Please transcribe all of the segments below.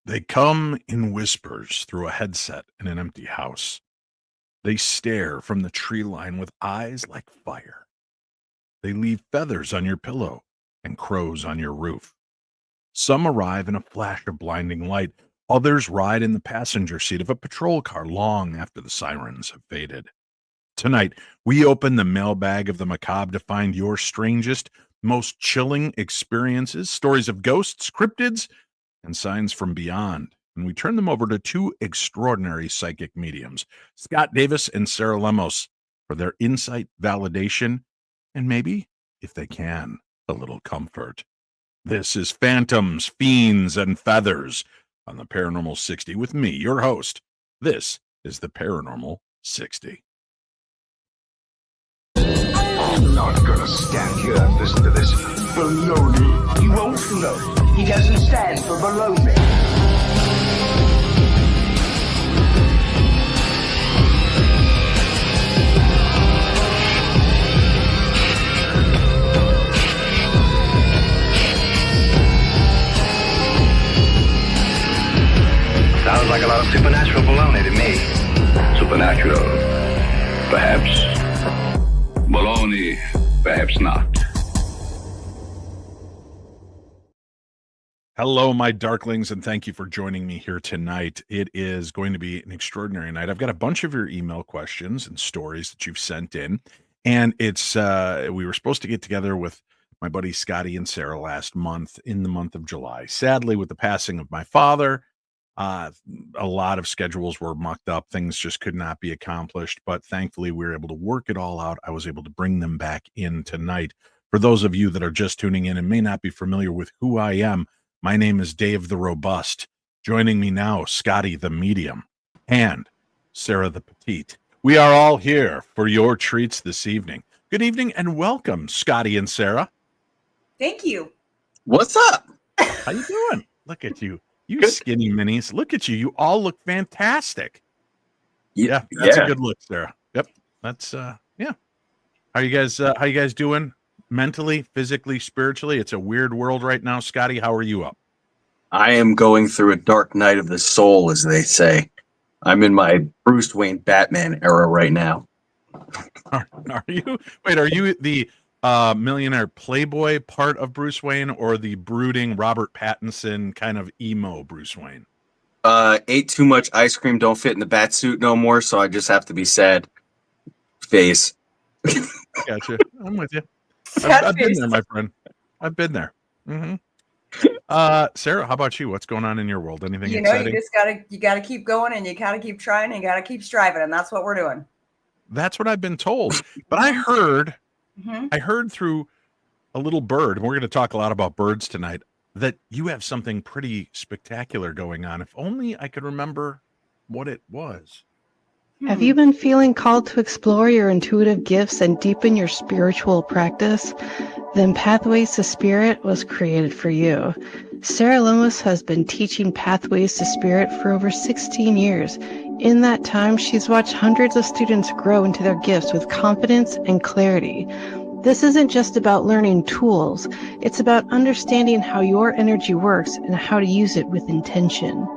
They come in whispers through a headset in an empty house. They stare from the tree line with eyes like fire. They leave feathers on your pillow and crows on your roof. Some arrive in a flash of blinding light. Others ride in the passenger seat of a patrol car long after the sirens have faded. Tonight, we open the mailbag of the macabre to find your strangest, most chilling experiences, stories of ghosts, cryptids, and signs from beyond. And we turn them over to two extraordinary psychic mediums, Scott Davis and Sarah Lemos, for their insight, validation, and maybe, if they can, a little comfort. This is Phantoms, Fiends, and Feathers on the Paranormal 60 with me, your host. This is the Paranormal 60. I'm not gonna stand here and listen to this baloney. He won't float. He doesn't stand for baloney. Sounds like a lot of supernatural baloney to me. Supernatural, perhaps. Baloney, perhaps not. Hello, my darklings, and thank you for joining me here tonight. It is going to be an extraordinary night. I've got a bunch of your email questions and stories that you've sent in, and it's we were supposed to get together with my buddy Scotty and Sarah last month in the month of July. Sadly, with the passing of my father, a lot of schedules were mucked up. Things just could not be accomplished, but thankfully we were able to work it all out. I was able to bring them back in tonight. For those of you that are just tuning in and may not be familiar with who I am, my name is Dave the Robust. Joining me now, Scotty the Medium and Sarah the Petite. We are all here for your treats this evening. Good evening and welcome, Scotty and Sarah. Thank you. What's up? How you doing? Look at you. You skinny minis. Look at you. You all look fantastic. Yeah, that's a good look, Sarah. Yep. That's yeah. How you guys doing mentally, physically, spiritually? It's a weird world right now. Scotty, how are you up? I am going through a dark night of the soul, as they say. I'm in my Bruce Wayne Batman era right now. Are you? Wait, are you the millionaire playboy part of Bruce Wayne or the brooding Robert Pattinson kind of emo Bruce Wayne? Ate too much ice cream, don't fit in the bat suit no more, so I just have to be sad face. Gotcha. I'm with you. I've been there, my friend. I've been there. Mm-hmm. Sarah, how about you? What's going on in your world? Anything exciting? You just gotta keep going, and you gotta keep trying, and you gotta keep striving, and that's what we're doing. That's what I've been told. But I heard through a little bird, and we're going to talk a lot about birds tonight, that you have something pretty spectacular going on. If only I could remember what it was. Have you been feeling called to explore your intuitive gifts and deepen your spiritual practice? Then Pathways to Spirit was created for you. Sarah Lemos has been teaching Pathways to Spirit for over 16 years. In that time, she's watched hundreds of students grow into their gifts with confidence and clarity. This isn't just about learning tools. It's about understanding how your energy works and how to use it with intention.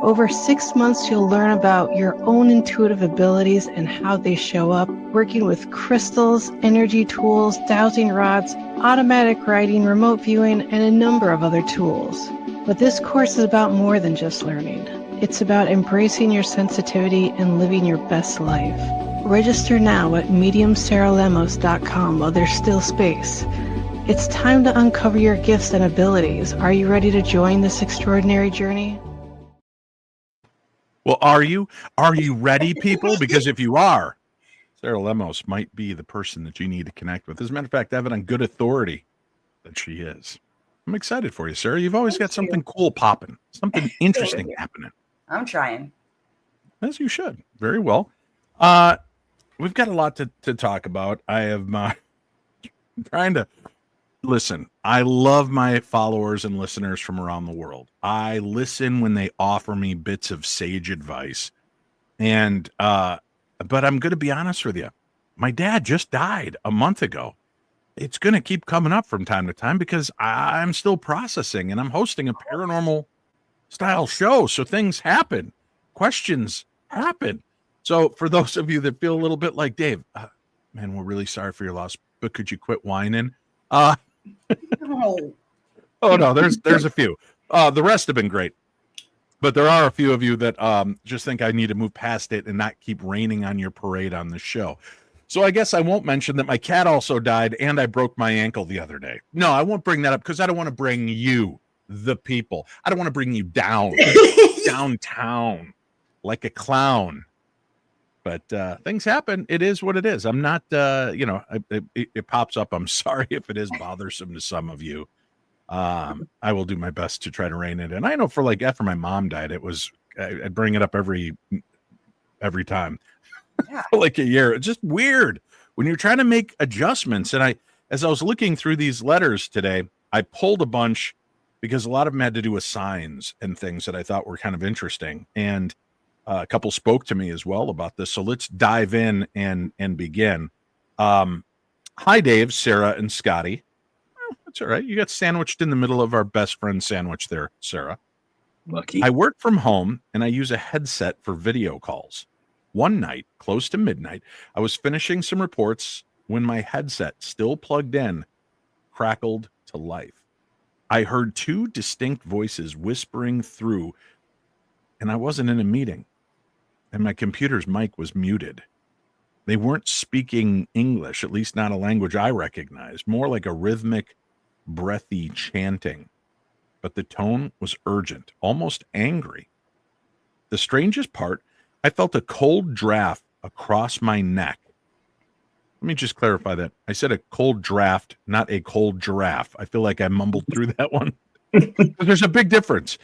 Over 6 months, you'll learn about your own intuitive abilities and how they show up, working with crystals, energy tools, dowsing rods, automatic writing, remote viewing, and a number of other tools. But this course is about more than just learning. It's about embracing your sensitivity and living your best life. Register now at mediumsarahlemos.com while there's still space. It's time to uncover your gifts and abilities. Are you ready to join this extraordinary journey? Well, are you? Are you ready, people? Because if you are, Sarah Lemos might be the person that you need to connect with. As a matter of fact, I have it on good authority that she is. I'm excited for you, Sarah. You've always got something cool popping, something interesting happening. I'm trying. As you should. Very well. We've got a lot to talk about. I have trying to listen. I love my followers and listeners from around the world. I listen when they offer me bits of sage advice. And but I'm going to be honest with you. My dad just died a month ago. It's going to keep coming up from time to time because I'm still processing, and I'm hosting a paranormal style show. So things happen, questions happen. So for those of you that feel a little bit like Dave, man, we're really sorry for your loss, but could you quit whining? Oh, Oh no, there's a few. The rest have been great. But there are a few of you that just think I need to move past it and not keep raining on your parade on the show. So I guess I won't mention that my cat also died and I broke my ankle the other day. No, I won't bring that up because I don't want to bring you, the people. I don't want to bring you downtown like a clown. But things happen. It is what it is. I'm not, it pops up. I'm sorry if it is bothersome to some of you. I will do my best to try to rein it in. I know for after my mom died, I'd bring it up every time. yeah. For like a year. It's just weird when you're trying to make adjustments. And as I was looking through these letters today, I pulled a bunch because a lot of them had to do with signs and things that I thought were kind of interesting. And a couple spoke to me as well about this. So let's dive in and begin. Hi, Dave, Sarah, and Scotty. That's all right. You got sandwiched in the middle of our best friend sandwich there, Sarah. Lucky. I work from home and I use a headset for video calls. One night, close to midnight, I was finishing some reports when my headset, still plugged in, crackled to life. I heard two distinct voices whispering through, and I wasn't in a meeting, and my computer's mic was muted. They weren't speaking English, at least not a language I recognized, more like a rhythmic, breathy chanting. But the tone was urgent, almost angry. The strangest part, I felt a cold draft across my neck. Let me just clarify that. I said a cold draft, not a cold giraffe. I feel like I mumbled through that one. There's a big difference.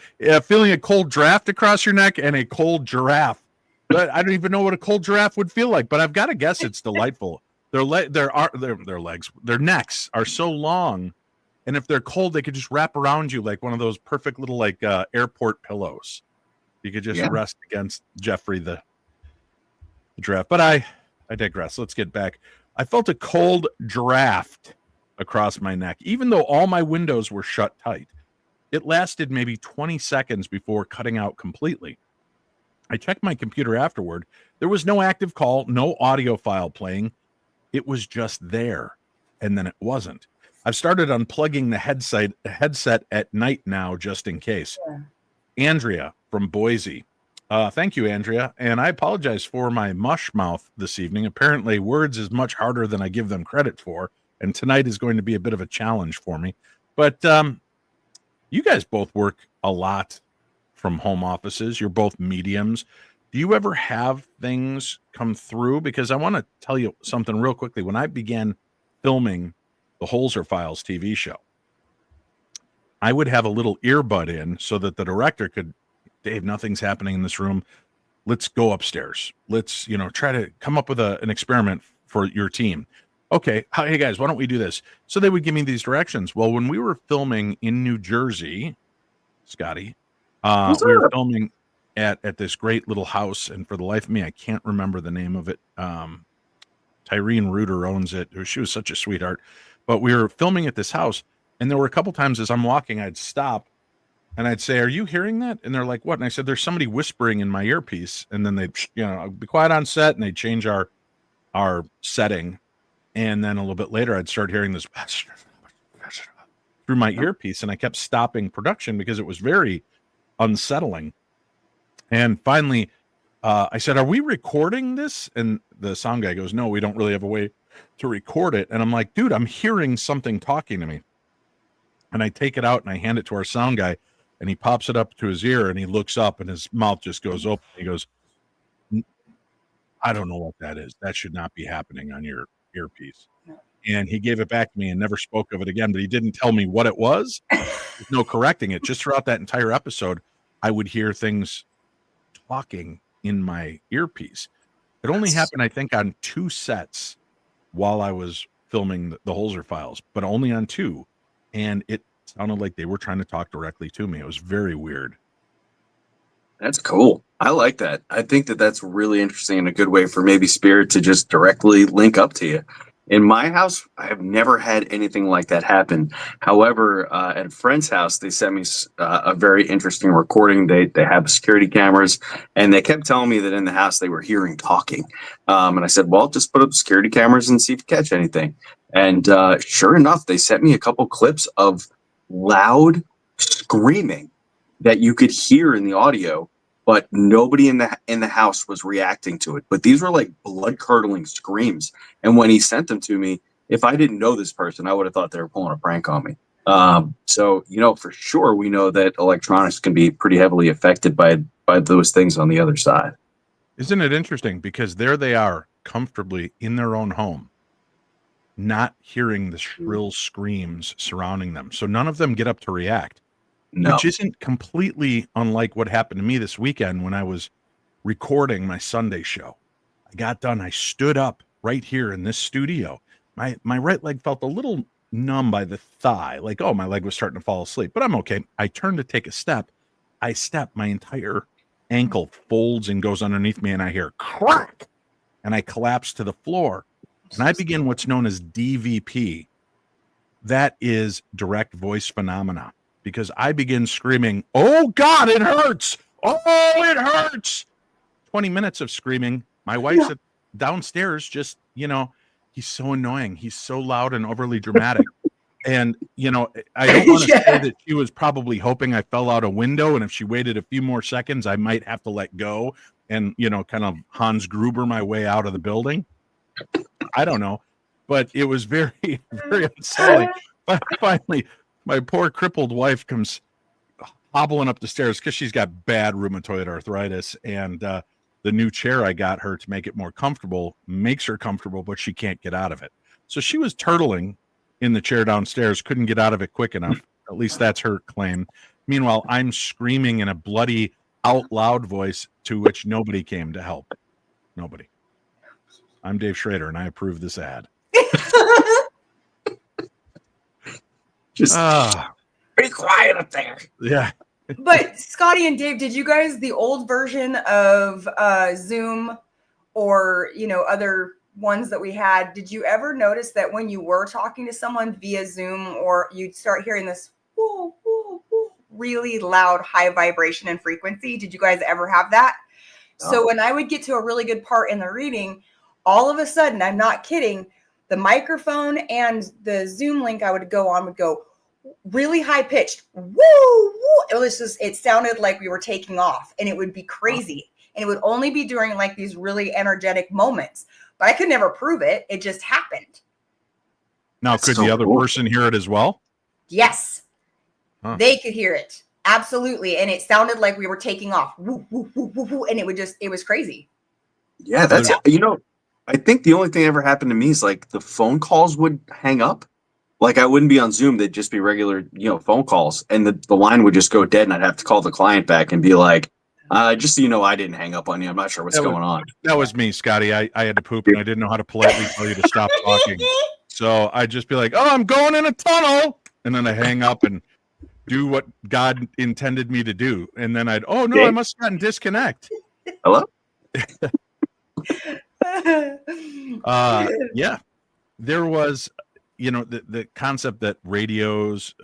Feeling a cold draft across your neck and a cold giraffe. But I don't even know what a cold giraffe would feel like, but I've got to guess it's delightful. Their necks are so long, and if they're cold, they could just wrap around you like one of those perfect little airport pillows. You could just rest against Jeffrey the giraffe. But I digress. Let's get back. I felt a cold draft across my neck, even though all my windows were shut tight. It lasted maybe 20 seconds before cutting out completely. I checked my computer afterward. There was no active call, no audio file playing. It was just there, and then it wasn't. I've started unplugging the headset at night now, just in case. Yeah. Andrea from Boise. Thank you, Andrea. And I apologize for my mush mouth this evening. Apparently, words is much harder than I give them credit for, and tonight is going to be a bit of a challenge for me. But you guys both work a lot from home offices. You're both mediums. Do you ever have things come through? Because I want to tell you something real quickly. When I began filming the Holzer Files TV show, I would have a little earbud in so that the director could, Dave, nothing's happening in this room. Let's go upstairs. Let's, try to come up with an experiment for your team. Okay. Hey guys, why don't we do this? So they would give me these directions. Well, when we were filming in New Jersey, Scotty, we were filming at this great little house, and for the life of me, I can't remember the name of it. Tyrene Reuter owns it. She was such a sweetheart. But we were filming at this house, and there were a couple times as I'm walking, I'd stop, and I'd say, "Are you hearing that?" And they're like, "What?" And I said, "There's somebody whispering in my earpiece." And then they'd, be quiet on set, and they'd change our setting. And then a little bit later, I'd start hearing this through my earpiece, and I kept stopping production because it was very unsettling. And finally, I said, "Are we recording this?" And the sound guy goes, "No, we don't really have a way to record it." And I'm like, "Dude, I'm hearing something talking to me." And I take it out and I hand it to our sound guy, and he pops it up to his ear, and he looks up, and his mouth just goes open. He goes, "I don't know what that is. That should not be happening on your earpiece." And he gave it back to me and never spoke of it again, but he didn't tell me what it was. There's no correcting it. Just throughout that entire episode, I would hear things talking in my earpiece. It only happened, I think, on 2 sets while I was filming the Holzer Files, but only on 2. And it sounded like they were trying to talk directly to me. It was very weird. That's cool. I like that. I think that's really interesting and a good way for maybe spirit to just directly link up to you. In my house, I have never had anything like that happen. However, at a friend's house, they sent me a very interesting recording. They have security cameras, and they kept telling me that in the house they were hearing talking. And I said, well, just put up security cameras and see if you catch anything. And sure enough, they sent me a couple clips of loud screaming that you could hear in the audio, but nobody in the house was reacting to it. But these were like blood-curdling screams. And when he sent them to me, if I didn't know this person, I would have thought they were pulling a prank on me. So, for sure, we know that electronics can be pretty heavily affected by those things on the other side. Isn't it interesting? Because there they are, comfortably in their own home, not hearing the shrill screams surrounding them. So none of them get up to react. No. Which isn't completely unlike what happened to me this weekend when I was recording my Sunday show. I got done. I stood up right here in this studio. My right leg felt a little numb by the thigh, like, oh, my leg was starting to fall asleep, but I'm okay. I turned to take a step. I step, my entire ankle folds and goes underneath me, and I hear crack, and I collapse to the floor. And I begin what's known as DVP. That is direct voice phenomena. Because I begin screaming, oh, God, it hurts. Oh, it hurts. 20 minutes of screaming. My wife's downstairs just, he's so annoying. He's so loud and overly dramatic. And, I don't want to say that she was probably hoping I fell out a window. And if she waited a few more seconds, I might have to let go and, kind of Hans Gruber my way out of the building. I don't know. But it was very, very unsettling. But finally, my poor crippled wife comes hobbling up the stairs because she's got bad rheumatoid arthritis, and the new chair I got her to make it more comfortable makes her comfortable, but she can't get out of it. So she was turtling in the chair downstairs, couldn't get out of it quick enough. At least that's her claim. Meanwhile, I'm screaming in a bloody, out loud voice to which nobody came to help. Nobody. I'm Dave Schrader, and I approve this ad. Just be quiet up there. Yeah. But Scotty and Dave, did you guys, the old version of Zoom or, other ones that we had, did you ever notice that when you were talking to someone via Zoom, or you'd start hearing this woo, woo, woo, really loud, high vibration and frequency? Did you guys ever have that? No. So when I would get to a really good part in the reading, all of a sudden, I'm not kidding, the microphone and the Zoom link I would go on would go really high pitched. Woo, woo. It sounded like we were taking off, and it would be crazy. And it would only be during like these really energetic moments, but I could never prove it. It just happened. Now, could the other person hear it as well? Yes. Huh. They could hear it. Absolutely. And it sounded like we were taking off. Woo, woo, woo, woo, woo. And it was crazy. Yeah, that's, I think the only thing that ever happened to me is like the phone calls would hang up. Like I wouldn't be on Zoom. They'd just be regular, phone calls, and the line would just go dead, and I'd have to call the client back and be like, just so you know, I didn't hang up on you. I'm not sure what's going on. That was me, Scotty. I had to poop, and I didn't know how to politely tell you to stop talking. So I'd just be like, oh, I'm going in a tunnel. And then I hang up and do what God intended me to do. And then I must have gotten disconnect. Hello? Yeah. There was, the concept that radios,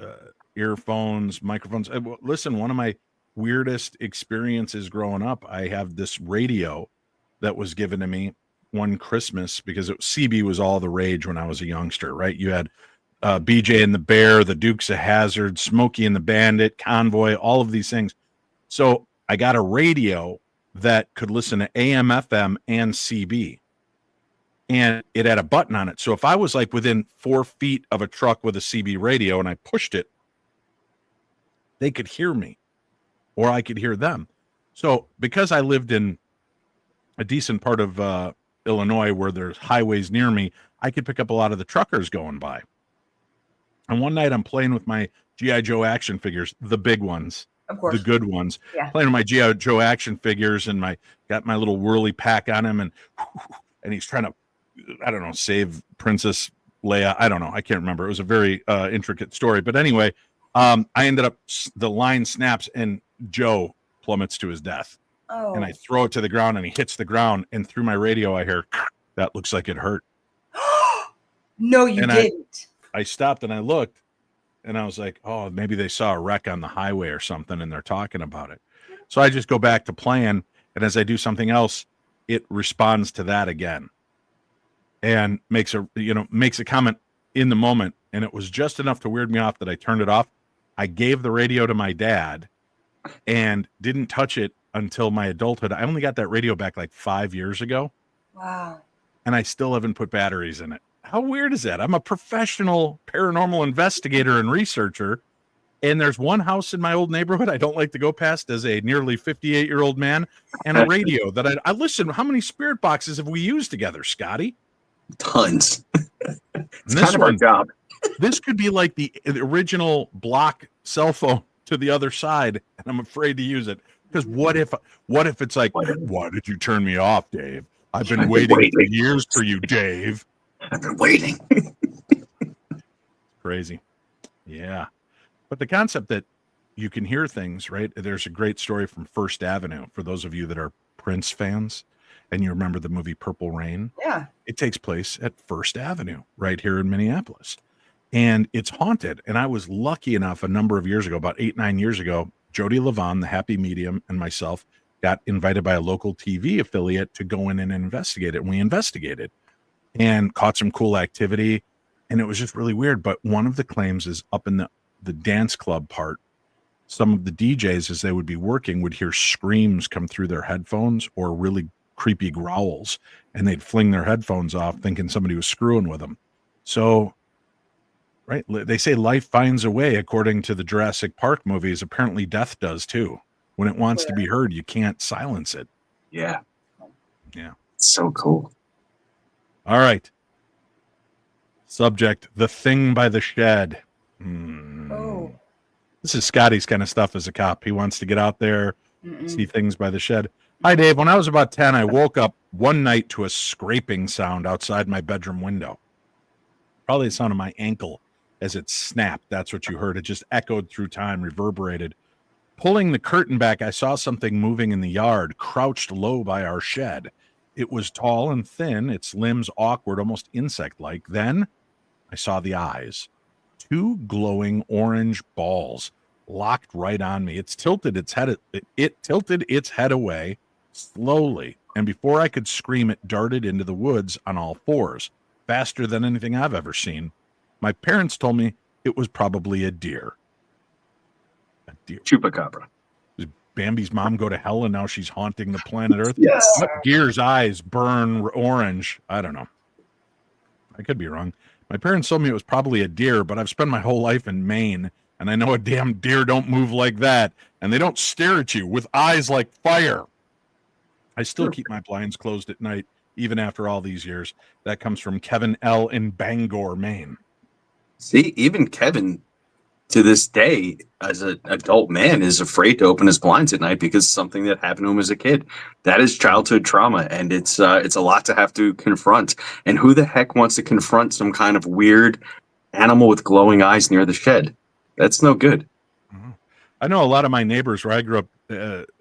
earphones, microphones. Listen, one of my weirdest experiences growing up, I have this radio that was given to me one Christmas because CB was all the rage when I was a youngster, right? You had BJ and the Bear, the Dukes of Hazzard, Smokey and the Bandit, Convoy, all of these things. So I got a radio that could listen to AM, FM, and CB. And it had a button on it. So if I was like within 4 feet of a truck with a CB radio and I pushed it, they could hear me or I could hear them. So because I lived in a decent part of Illinois where there's highways near me, I could pick up a lot of the truckers going by. And one night I'm playing with my G.I. Joe action figures, the big ones, of course, the good ones, playing with my G.I. Joe action figures, and got my little whirly pack on him, and he's trying to, I don't know, save Princess Leia. I don't know. I can't remember. It was a very intricate story. But anyway, I ended up, the line snaps and Joe plummets to his death. Oh. And I throw it to the ground and he hits the ground. And through my radio, I hear, that looks like it hurt. No, you And didn't. I stopped and I looked, and I was like, oh, maybe they saw a wreck on the highway or something, and they're talking about it. So I just go back to playing, and as I do something else, it responds to that again, and makes a comment in the moment, and it was just enough to weird me off that I turned it off. I gave the radio to my dad, and didn't touch it until my adulthood. I only got that radio back like 5 years ago, Wow. and I still haven't put batteries in it. How weird is that? I'm a professional paranormal investigator and researcher, and there's one house in my old neighborhood I don't like to go past as a nearly 58-year-old man, and a radio that I listen. How many spirit boxes have we used together, Scotty? Tons. It's This kind of our one- job. This could be like the original block cell phone to the other side, and I'm afraid to use it because what if it's like, why did you turn me off, Dave? I've been waiting for years for you, Dave. I've been waiting. Crazy. Yeah. But the concept that you can hear things, right? There's a great story from First Avenue for those of you that are Prince fans and you remember the movie Purple Rain. Yeah. It takes place at First Avenue right here in Minneapolis. And it's haunted. And I was lucky enough a number of years ago, about 8-9 years ago, Jody Levon, the Happy Medium, and myself got invited by a local TV affiliate to go in and investigate it. And we investigated and caught some cool activity. And it was just really weird. But one of the claims is up in the dance club part, some of the DJs, as they would be working, would hear screams come through their headphones or really creepy growls. And they'd fling their headphones off thinking somebody was screwing with them. So, right, they say life finds a way according to the Jurassic Park movies. Apparently death does too. When it wants to be heard, you can't silence it. Yeah. Yeah. It's so cool. All right. Subject, the thing by the shed. Oh. This is Scotty's kind of stuff as a cop. He wants to get out there, see things by the shed. Hi, Dave. When I was about 10, I woke up one night to a scraping sound outside my bedroom window. Probably the sound of my ankle as it snapped. That's what you heard. It just echoed through time, reverberated. Pulling the curtain back, I saw something moving in the yard, crouched low by our shed. It was tall and thin, its limbs awkward, almost insect-like. Then I saw the eyes. 2 glowing orange balls locked right on me. It tilted its head away slowly, and before I could scream, it darted into the woods on all fours, faster than anything I've ever seen. My parents told me it was probably a deer. A deer. Chupacabra. Did Bambi's mom go to hell and now she's haunting the planet Earth? Yes. What deer's eyes burn orange? I don't know. I could be wrong. My parents told me it was probably a deer, but I've spent my whole life in Maine, and I know a damn deer don't move like that, and they don't stare at you with eyes like fire. I still keep my blinds closed at night, even after all these years. That comes from Kevin L. in Bangor, Maine. See, even Kevin, to this day, as an adult man, is afraid to open his blinds at night because something that happened to him as a kid. That is childhood trauma, and it's a lot to have to confront. And who the heck wants to confront some kind of weird animal with glowing eyes near the shed? That's no good. I know a lot of my neighbors where I grew up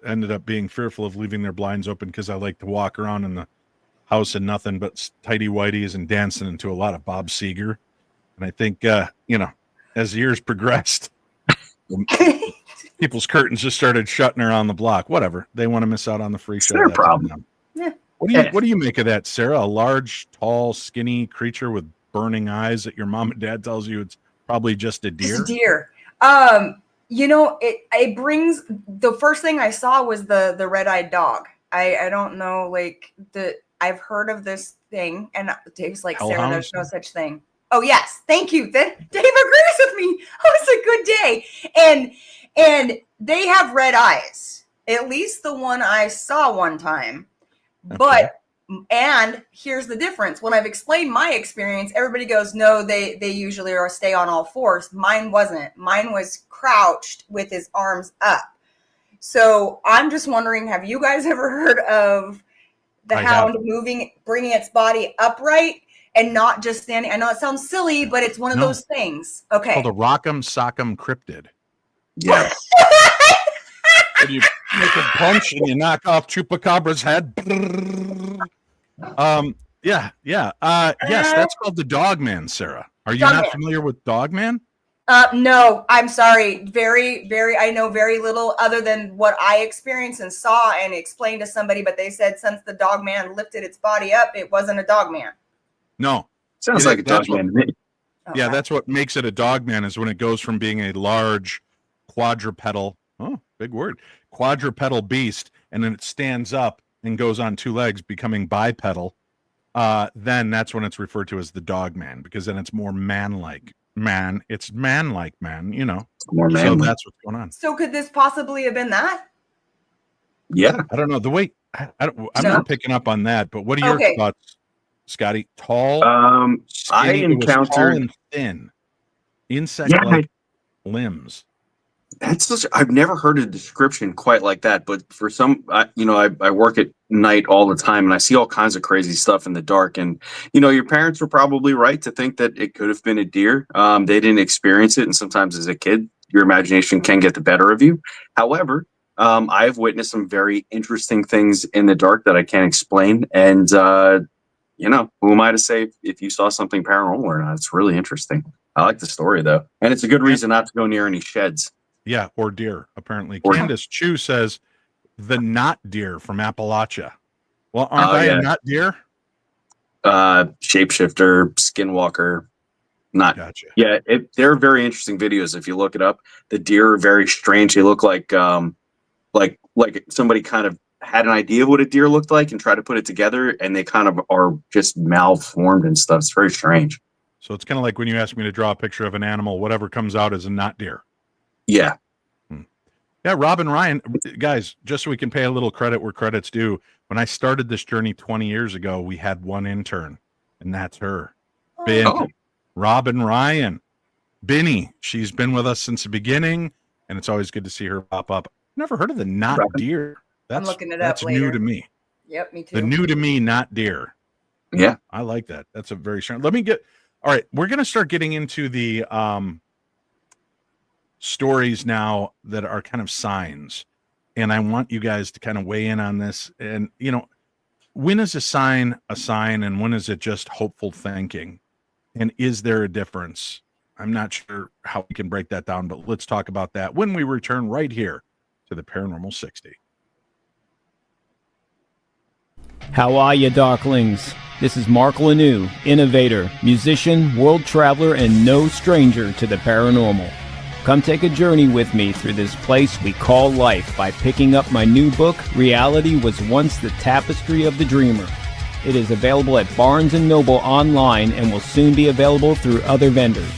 ended up being fearful of leaving their blinds open because I like to walk around in the house in nothing but tighty whities and dancing into a lot of Bob Seger. And I think, as the years progressed, people's curtains just started shutting around the block. Whatever. They want to miss out on the free show. Their That's problem. on them. Yeah. What do you make of that, Sarah? A large, tall, skinny creature with burning eyes that your mom and dad tells you it's probably just a deer? Just a deer. It brings, the first thing I saw was the red-eyed dog. I don't know, I've heard of this thing, and Dave's like, Sarah, Hellhounds? there's no such thing. Oh yes, thank you. Dave agrees with me. Oh, it's a good day. And they have red eyes. At least the one I saw one time. Okay. And here's the difference. When I've explained my experience, everybody goes, no, they usually are stay on all fours. Mine wasn't. Mine was crouched with his arms up. So I'm just wondering, have you guys ever heard of the hound bringing its body upright and not just standing? I know it sounds silly, but it's one of those things. Okay. Called a rock'em sock'em cryptid. Yeah. And you make a punch and you knock off Chupacabra's head. Yeah. Yes, that's called the Dogman, Sarah. Are you Dogman. not familiar with Dogman? No, I'm sorry. Very, very, I know very little other than what I experienced and saw and explained to somebody, but they said since the dog man lifted its body up, it wasn't a dog man. No. Sounds like a dog man to me. Yeah, that's what makes it a Dogman is when it goes from being a large quadrupedal, big word, quadrupedal beast, and then it stands up and goes on two legs, becoming bipedal. Then that's when it's referred to as the Dogman, because then it's more man-like. It's man-like man, More So manly. that's what's going on. So could this possibly have been that? Yeah. I don't know the way. I'm No? not picking up on that. But what are your Okay. thoughts, Scotty? Tall, I skinny, it was tall encountered. and thin, insect-like limbs. I've never heard a description quite like that, but for some, I work at night all the time and I see all kinds of crazy stuff in the dark. And, your parents were probably right to think that it could have been a deer. They didn't experience it. And sometimes as a kid, your imagination can get the better of you. However, I've witnessed some very interesting things in the dark that I can't explain. And, who am I to say if you saw something paranormal or not? It's really interesting. I like the story though. And it's a good reason not to go near any sheds. Yeah, or deer, apparently. Or- Candace Chu says, the not deer from Appalachia. Well, aren't I a not deer? Shapeshifter, skinwalker, not. Gotcha. Yeah, they're very interesting videos. If you look it up, the deer are very strange. They look like somebody kind of had an idea of what a deer looked like and tried to put it together, and they kind of are just malformed and stuff. It's very strange. So it's kind of like when you ask me to draw a picture of an animal, whatever comes out is a not deer. Yeah. Yeah, Robin Ryan, guys, just so we can pay a little credit where credit's due. When I started this journey 20 years ago, we had one intern, and that's her. Robin Ryan. Binny. She's been with us since the beginning, and it's always good to see her pop up. Never heard of the not deer. I'm looking it up That's later. new to me. Yep, me too. The new to me, not deer. Yeah. I like that. That's a very strong. All right, we're going to start getting into the stories now that are kind of signs, and I want you guys to kind of weigh in on this. And when is a sign and when is it just hopeful thinking, and is there a difference? I'm not sure how we can break that down, but let's talk about that when we return right here to the Paranormal 60. How are you, Darklings? This is Mark Lanou, innovator, musician, world traveler, and no stranger to the paranormal. Come take a journey with me through this place we call life by picking up my new book, Reality Was Once the Tapestry of the Dreamer. It is available at Barnes & Noble online and will soon be available through other vendors.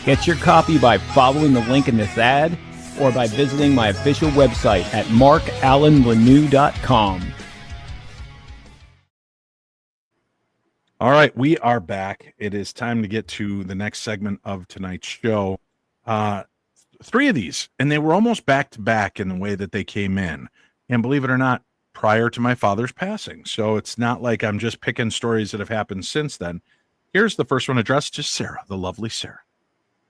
Get your copy by following the link in this ad or by visiting my official website at markallenlanou.com. All right, we are back. It is time to get to the next segment of tonight's show. 3 of these, and they were almost back to back in the way that they came in. And believe it or not, prior to my father's passing. So it's not like I'm just picking stories that have happened since then. Here's the first one addressed to Sarah, the lovely Sarah.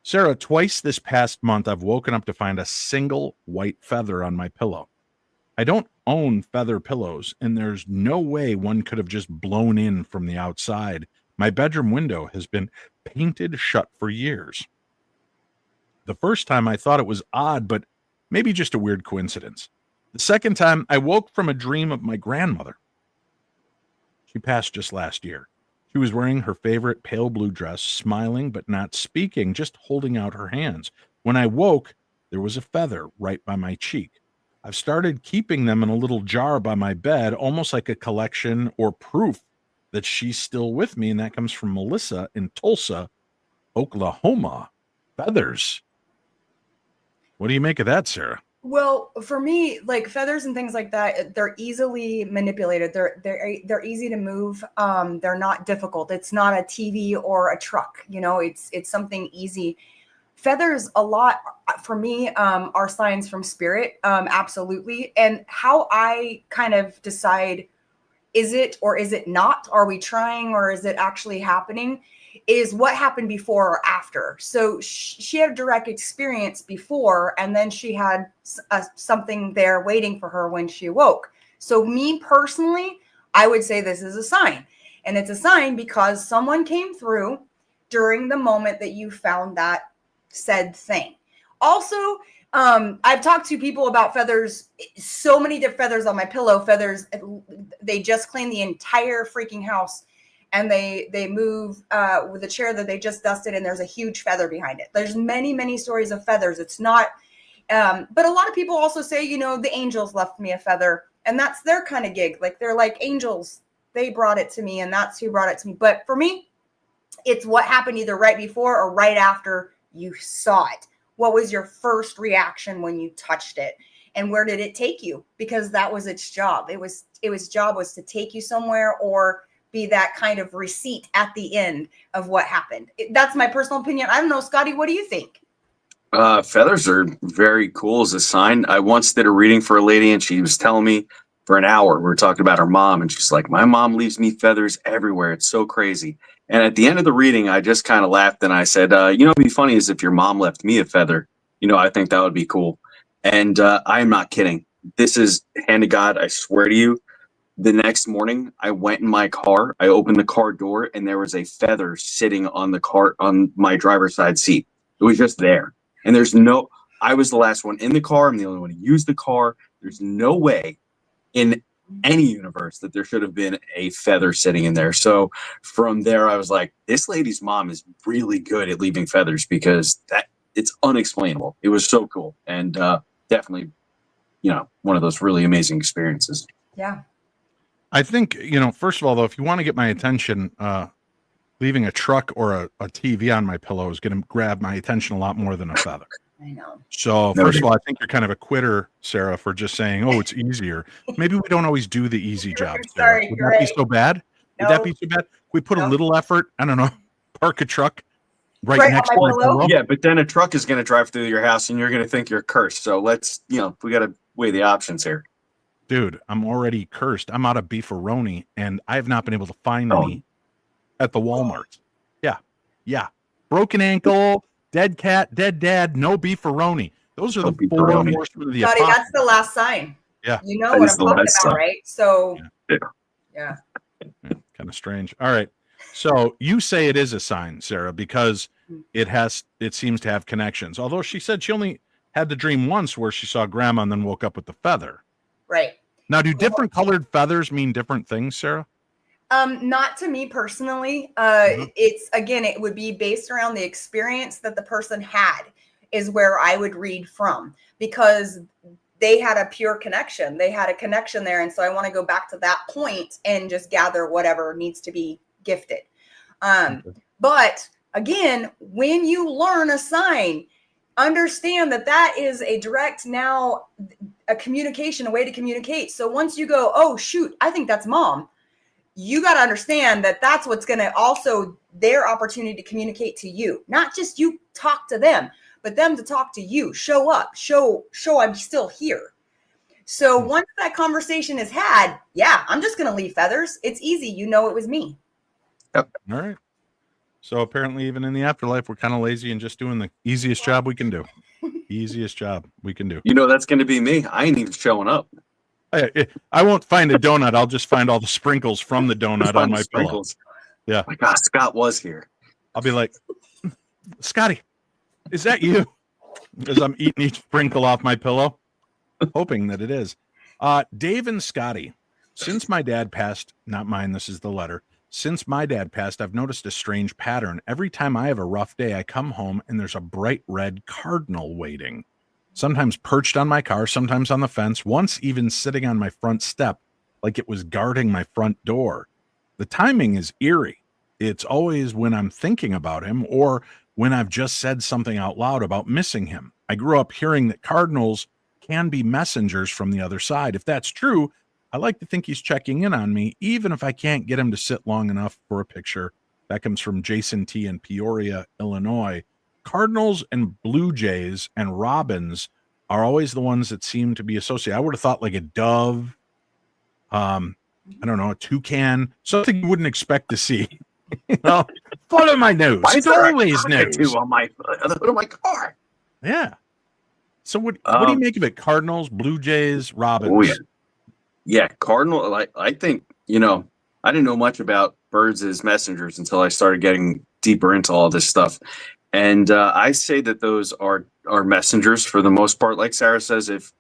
Sarah, twice this past month, I've woken up to find a single white feather on my pillow. I don't own feather pillows, and there's no way one could have just blown in from the outside. My bedroom window has been painted shut for years. The first time I thought it was odd, but maybe just a weird coincidence. The second time, I woke from a dream of my grandmother. She passed just last year. She was wearing her favorite pale blue dress, smiling but not speaking, just holding out her hands. When I woke, there was a feather right by my cheek. I've started keeping them in a little jar by my bed, almost like a collection or proof that she's still with me, and that comes from Melissa in Tulsa, Oklahoma. Feathers. What do you make of that, Sarah? Well, for me, like feathers and things like that, they're easily manipulated. They're easy to move. They're not difficult. It's not a TV or a truck. It's something easy. Feathers, a lot for me, are signs from spirit. Absolutely. And how I kind of decide, is it or is it not? Are we trying or is it actually happening? Is what happened before or after. So she had a direct experience before, and then she had something there waiting for her when she awoke. So me personally, I would say this is a sign. And it's a sign because someone came through during the moment that you found that said thing. Also, I've talked to people about feathers, so many different feathers on my pillow, feathers. They just cleaned the entire freaking house, and they move with a chair that they just dusted, and there's a huge feather behind it. There's many, many stories of feathers. It's not, but a lot of people also say, you know, the angels left me a feather, and that's their kind of gig. Like, they're like angels. They brought it to me, and that's who brought it to me. But for me, it's what happened either right before or right after you saw it. What was your first reaction when you touched it? And where did it take you? Because that was its job. Its job was to take you somewhere or be that kind of receipt at the end of what happened. That's my personal opinion. I don't know, Scotty, what do you think? Feathers are very cool as a sign. I once did a reading for a lady, and she was telling me for an hour, we were talking about her mom, and she's like, my mom leaves me feathers everywhere. It's so crazy. And at the end of the reading, I just kind of laughed and I said, you know, it'd be funny is if your mom left me a feather. You know, I think that would be cool. And I am not kidding. This is hand to God. I swear to you. The next morning, I went in my car. I opened the car door, and there was a feather sitting on the car on my driver's side seat. It was just there. And I was the last one in the car. I'm the only one who used the car. There's no way in any universe that there should have been a feather sitting in there. So from there, I was like, this lady's mom is really good at leaving feathers, because it's unexplainable. It was so cool. And definitely, you know, one of those really amazing experiences. Yeah. I think, you know, first of all, though, if you want to get my attention, leaving a truck or a TV on my pillow is going to grab my attention a lot more than a feather. I know. So first of all, I think you're kind of a quitter, Sarah, for just saying, oh, it's easier. Maybe we don't always do the easy job. Sorry, Would that be so bad? No. Would that be so bad? We put a little effort, I don't know, park a truck right next on to my my pillow? pillow. Yeah, but then a truck is going to drive through your house, and you're going to think you're cursed. So let's, you know, we got to weigh the options here. Dude, I'm already cursed. I'm out of beefaroni, and I have not been able to find any at the Walmart. Yeah. Broken ankle, dead cat, dead dad, no beefaroni. Those are the four horsemen of the Scotty, apocalypse. that's the last sign. Yeah. You know That what is I'm the talking last about, sign. right? So, Yeah. Kind of strange. All right. So you say it is a sign, Sarah, because it seems to have connections. Although she said she only had the dream once where she saw grandma and then woke up with the feather. right. Now, do different colored feathers mean different things, Sarah? Not to me personally. It's, again, it would be based around the experience that the person had is where I would read from, because they had a pure connection. They had a connection there. And so I want to go back to that point and just gather whatever needs to be gifted. But again, when you learn a sign, understand that is a direct now a communication, a way to communicate. So once you go, oh shoot, I think that's mom, you got to understand that that's what's going to also their opportunity to communicate to you, not just you talk to them, but them to talk to you, show up, show I'm still here. So once that conversation is had, yeah, I'm just going to leave feathers. It's easy. You know, it was me. Yep. All right. So apparently even in the afterlife, we're kind of lazy and just doing the easiest job we can do. Easiest job we can do. You know, that's going to be me. I ain't even showing up. I won't find a donut. I'll just find all the sprinkles from the donut on my pillow. Yeah. My God, Scott was here. I'll be like, Scotty, is that you? As I'm eating each sprinkle off my pillow, hoping that it is. Dave and Scotty, since my dad passed, not mine, this is the letter. Since my dad passed, I've noticed a strange pattern. Every time I have a rough day, I come home and there's a bright red cardinal waiting. Sometimes perched on my car, sometimes on the fence, once even sitting on my front step, like it was guarding my front door. The timing is eerie. It's always when I'm thinking about him or when I've just said something out loud about missing him. I grew up hearing that cardinals can be messengers from the other side. If that's true, I like to think he's checking in on me, even if I can't get him to sit long enough for a picture. That comes from Jason T. in Peoria, Illinois. Cardinals and Blue Jays and Robins are always the ones that seem to be associated. I would have thought like a dove, I don't know, a toucan, something you wouldn't expect to see. Well, follow my nose. Why is It's there a always cockatoo news. on my hood of my car? Yeah. So what do you make of it? Cardinals, Blue Jays, Robins? Oh, yeah. Yeah, Cardinal. I think, you know, I didn't know much about birds as messengers until I started getting deeper into all this stuff. And I say that those are messengers for the most part. Like Sarah says, if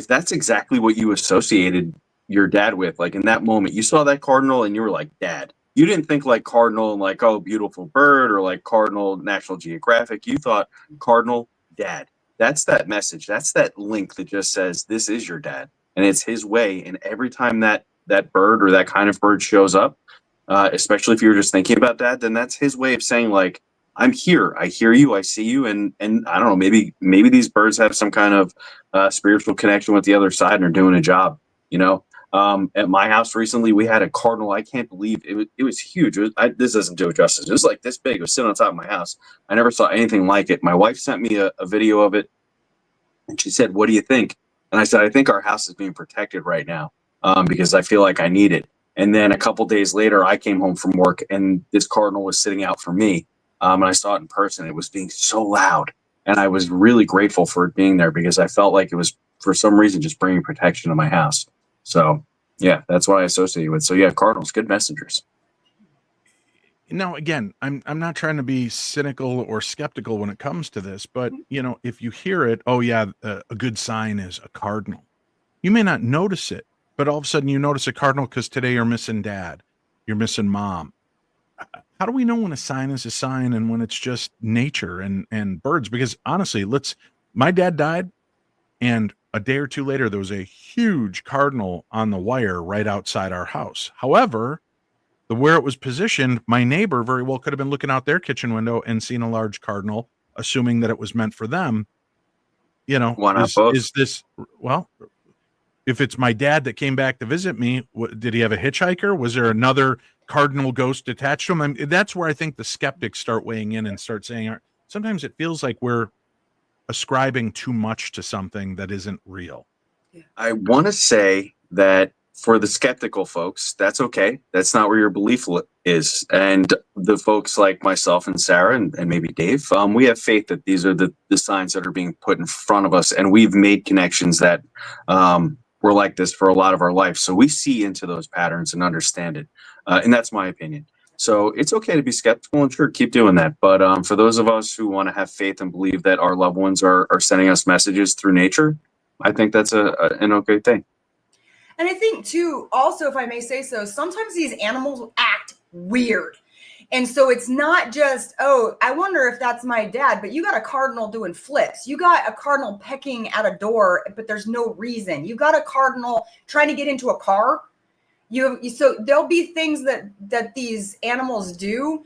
that's exactly what you associated your dad with, like in that moment, you saw that cardinal and you were like, Dad. You didn't think like cardinal and like, oh, beautiful bird, or like cardinal National Geographic. You thought cardinal dad. That's that message. That's that link that just says this is your dad, and it's his way. And every time that bird or that kind of bird shows up, especially if you're just thinking about dad, then that's his way of saying like, I'm here. I hear you. I see you. And I don't know, maybe these birds have some kind of spiritual connection with the other side and are doing a job, you know. At my house recently, we had a cardinal. I can't believe it was huge. This doesn't do it justice. It was like this big. It was sitting on top of my house. I never saw anything like it. My wife sent me a video of it, and she said, "What do you think?" And I said, "I think our house is being protected right now because I feel like I need it." And then a couple days later, I came home from work, and this cardinal was sitting out for me. And I saw it in person. It was being so loud, and I was really grateful for it being there because I felt like it was, for some reason, just bringing protection to my house. So, yeah, that's what I associate with. So, yeah, cardinals, good messengers. Now, again, I'm not trying to be cynical or skeptical when it comes to this, but you know, if you hear it, oh yeah, a good sign is a cardinal. You may not notice it, but all of a sudden you notice a cardinal because today you're missing dad, you're missing mom. How do we know when a sign is a sign and when it's just nature and birds? Because honestly, my dad died, and a day or two later, there was a huge cardinal on the wire right outside our house. However, where it was positioned, my neighbor very well could have been looking out their kitchen window and seen a large cardinal, assuming that it was meant for them. You know, Why not both? Is this, well, if it's my dad that came back to visit me, did he have a hitchhiker? Was there another cardinal ghost attached to him? I mean, that's where I think the skeptics start weighing in and start saying, sometimes it feels like we're ascribing too much to something that isn't real. I want to say that for the skeptical folks, that's okay. That's not where your belief is. And the folks like myself and Sarah and maybe Dave, we have faith that these are the signs that are being put in front of us. And we've made connections that were like this for a lot of our life. So we see into those patterns and understand it. And that's my opinion. So it's okay to be skeptical, and sure, keep doing that. But for those of us who want to have faith and believe that our loved ones are sending us messages through nature, I think that's an okay thing. And I think too, also, if I may say so, sometimes these animals act weird. And so it's not just, oh, I wonder if that's my dad, but you got a cardinal doing flips. You got a cardinal pecking at a door, but there's no reason. You got a cardinal trying to get into a car. So there'll be things that these animals do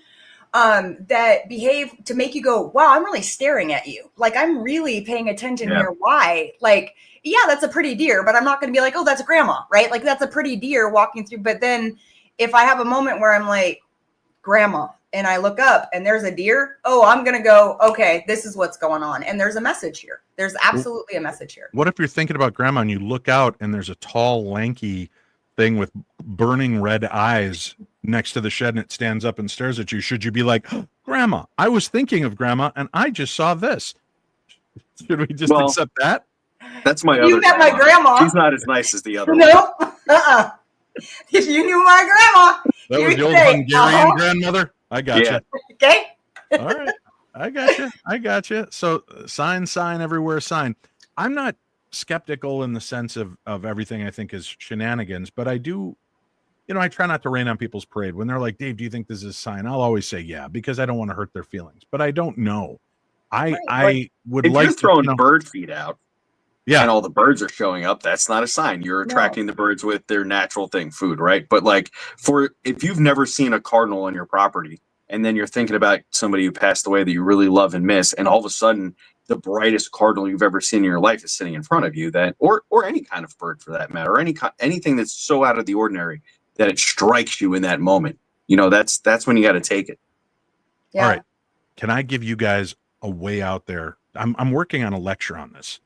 that behave to make you go, wow, I'm really staring at you. Like, I'm really paying attention here. Why? Like, yeah, that's a pretty deer, but I'm not going to be like, oh, that's grandma, right? Like, that's a pretty deer walking through. But then if I have a moment where I'm like, grandma, and I look up and there's a deer, oh, I'm going to go, okay, this is what's going on. And there's a message here. There's absolutely a message here. What if you're thinking about grandma and you look out and there's a tall, lanky thing with burning red eyes next to the shed and it stands up and stares at you? Should you be like, oh, grandma, I was thinking of grandma and I just saw this? Should we just accept that? That's my You met my grandma. She's not as nice as the other one. No. If you knew my grandma, that was the old Hungarian grandmother. I got you. Okay. All right. I got you. So sign everywhere, sign. I'm not skeptical in the sense of everything I think is shenanigans, but I do, I try not to rain on people's parade. When they're like, Dave, do you think this is a sign? I'll always say yeah, because I don't want to hurt their feelings, but I don't know. I would if like you're throwing bird feed out, and all the birds are showing up, that's not a sign. You're attracting the birds with their natural thing, food, right? But like, if you've never seen a cardinal on your property, and then you're thinking about somebody who passed away that you really love and miss, and all of a sudden the brightest cardinal you've ever seen in your life is sitting in front of you, or any kind of bird for that matter, or anything that's so out of the ordinary that it strikes you in that moment, that's when you got to take it. Yeah. All right. Can I give you guys a way out there? I'm working on a lecture on this.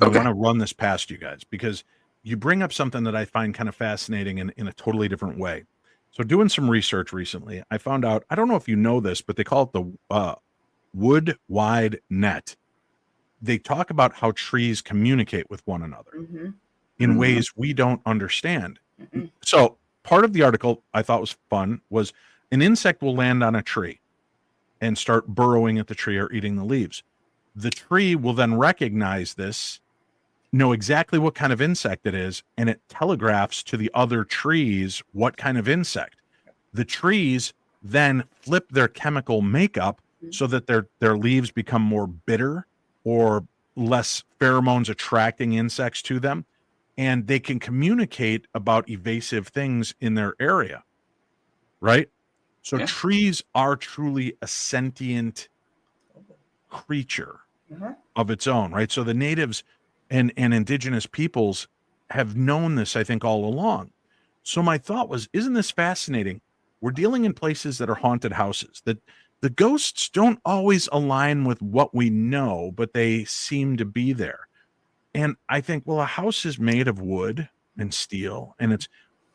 I want to run this past you guys because you bring up something that I find kind of fascinating in a totally different way. So doing some research recently, I found out, I don't know if you know this, but they call it the wood wide net. They talk about how trees communicate with one another in ways we don't understand. So part of the article I thought was fun was an insect will land on a tree and start burrowing at the tree or eating the leaves. The tree will then recognize this, know exactly what kind of insect it is, and it telegraphs to the other trees what kind of insect. The trees then flip their chemical makeup so that their leaves become more bitter or less pheromones attracting insects to them, and they can communicate about evasive things in their area, right? So trees are truly a sentient creature of its own, right? So the natives and indigenous peoples have known this, I think, all along. So my thought was, isn't this fascinating? We're dealing in places that are haunted houses, that the ghosts don't always align with what we know, but they seem to be there. And I think, well, a house is made of wood and steel, and it's,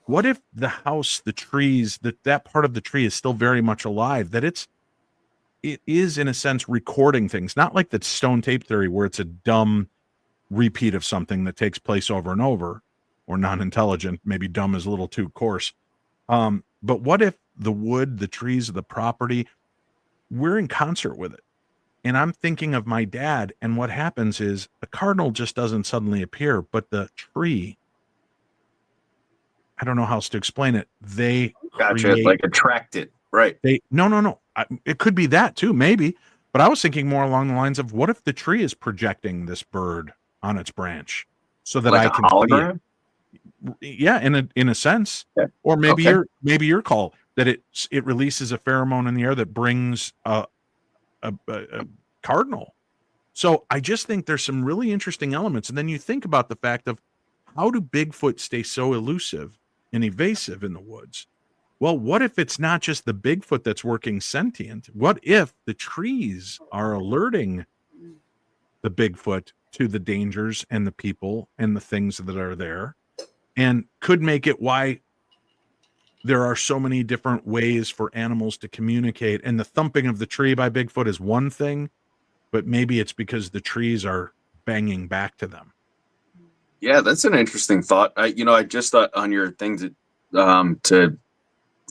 what if the house, the trees, that part of the tree is still very much alive, that it is in a sense recording things, not like the stone tape theory where it's a dumb repeat of something that takes place over and over, or non-intelligent, maybe dumb is a little too coarse. But what if the wood, the trees, the property, we're in concert with it? And I'm thinking of my dad, and what happens is a cardinal just doesn't suddenly appear, but the tree, I don't know how else to explain it. They create, like attract it, right? No. It could be that too, maybe. But I was thinking more along the lines of, what if the tree is projecting this bird on its branch so that like I can hologram? Yeah, in a sense. Yeah. Or maybe your call that it releases a pheromone in the air that brings a cardinal. So I just think there's some really interesting elements. And then you think about the fact of, how do Bigfoot stay so elusive and evasive in the woods? Well, what if it's not just the Bigfoot that's working sentient? What if the trees are alerting the Bigfoot to the dangers and the people and the things that are there, and could make it why there are so many different ways for animals to communicate? And the thumping of the tree by Bigfoot is one thing, but maybe it's because the trees are banging back to them. Yeah, that's an interesting thought. I just thought on your thing to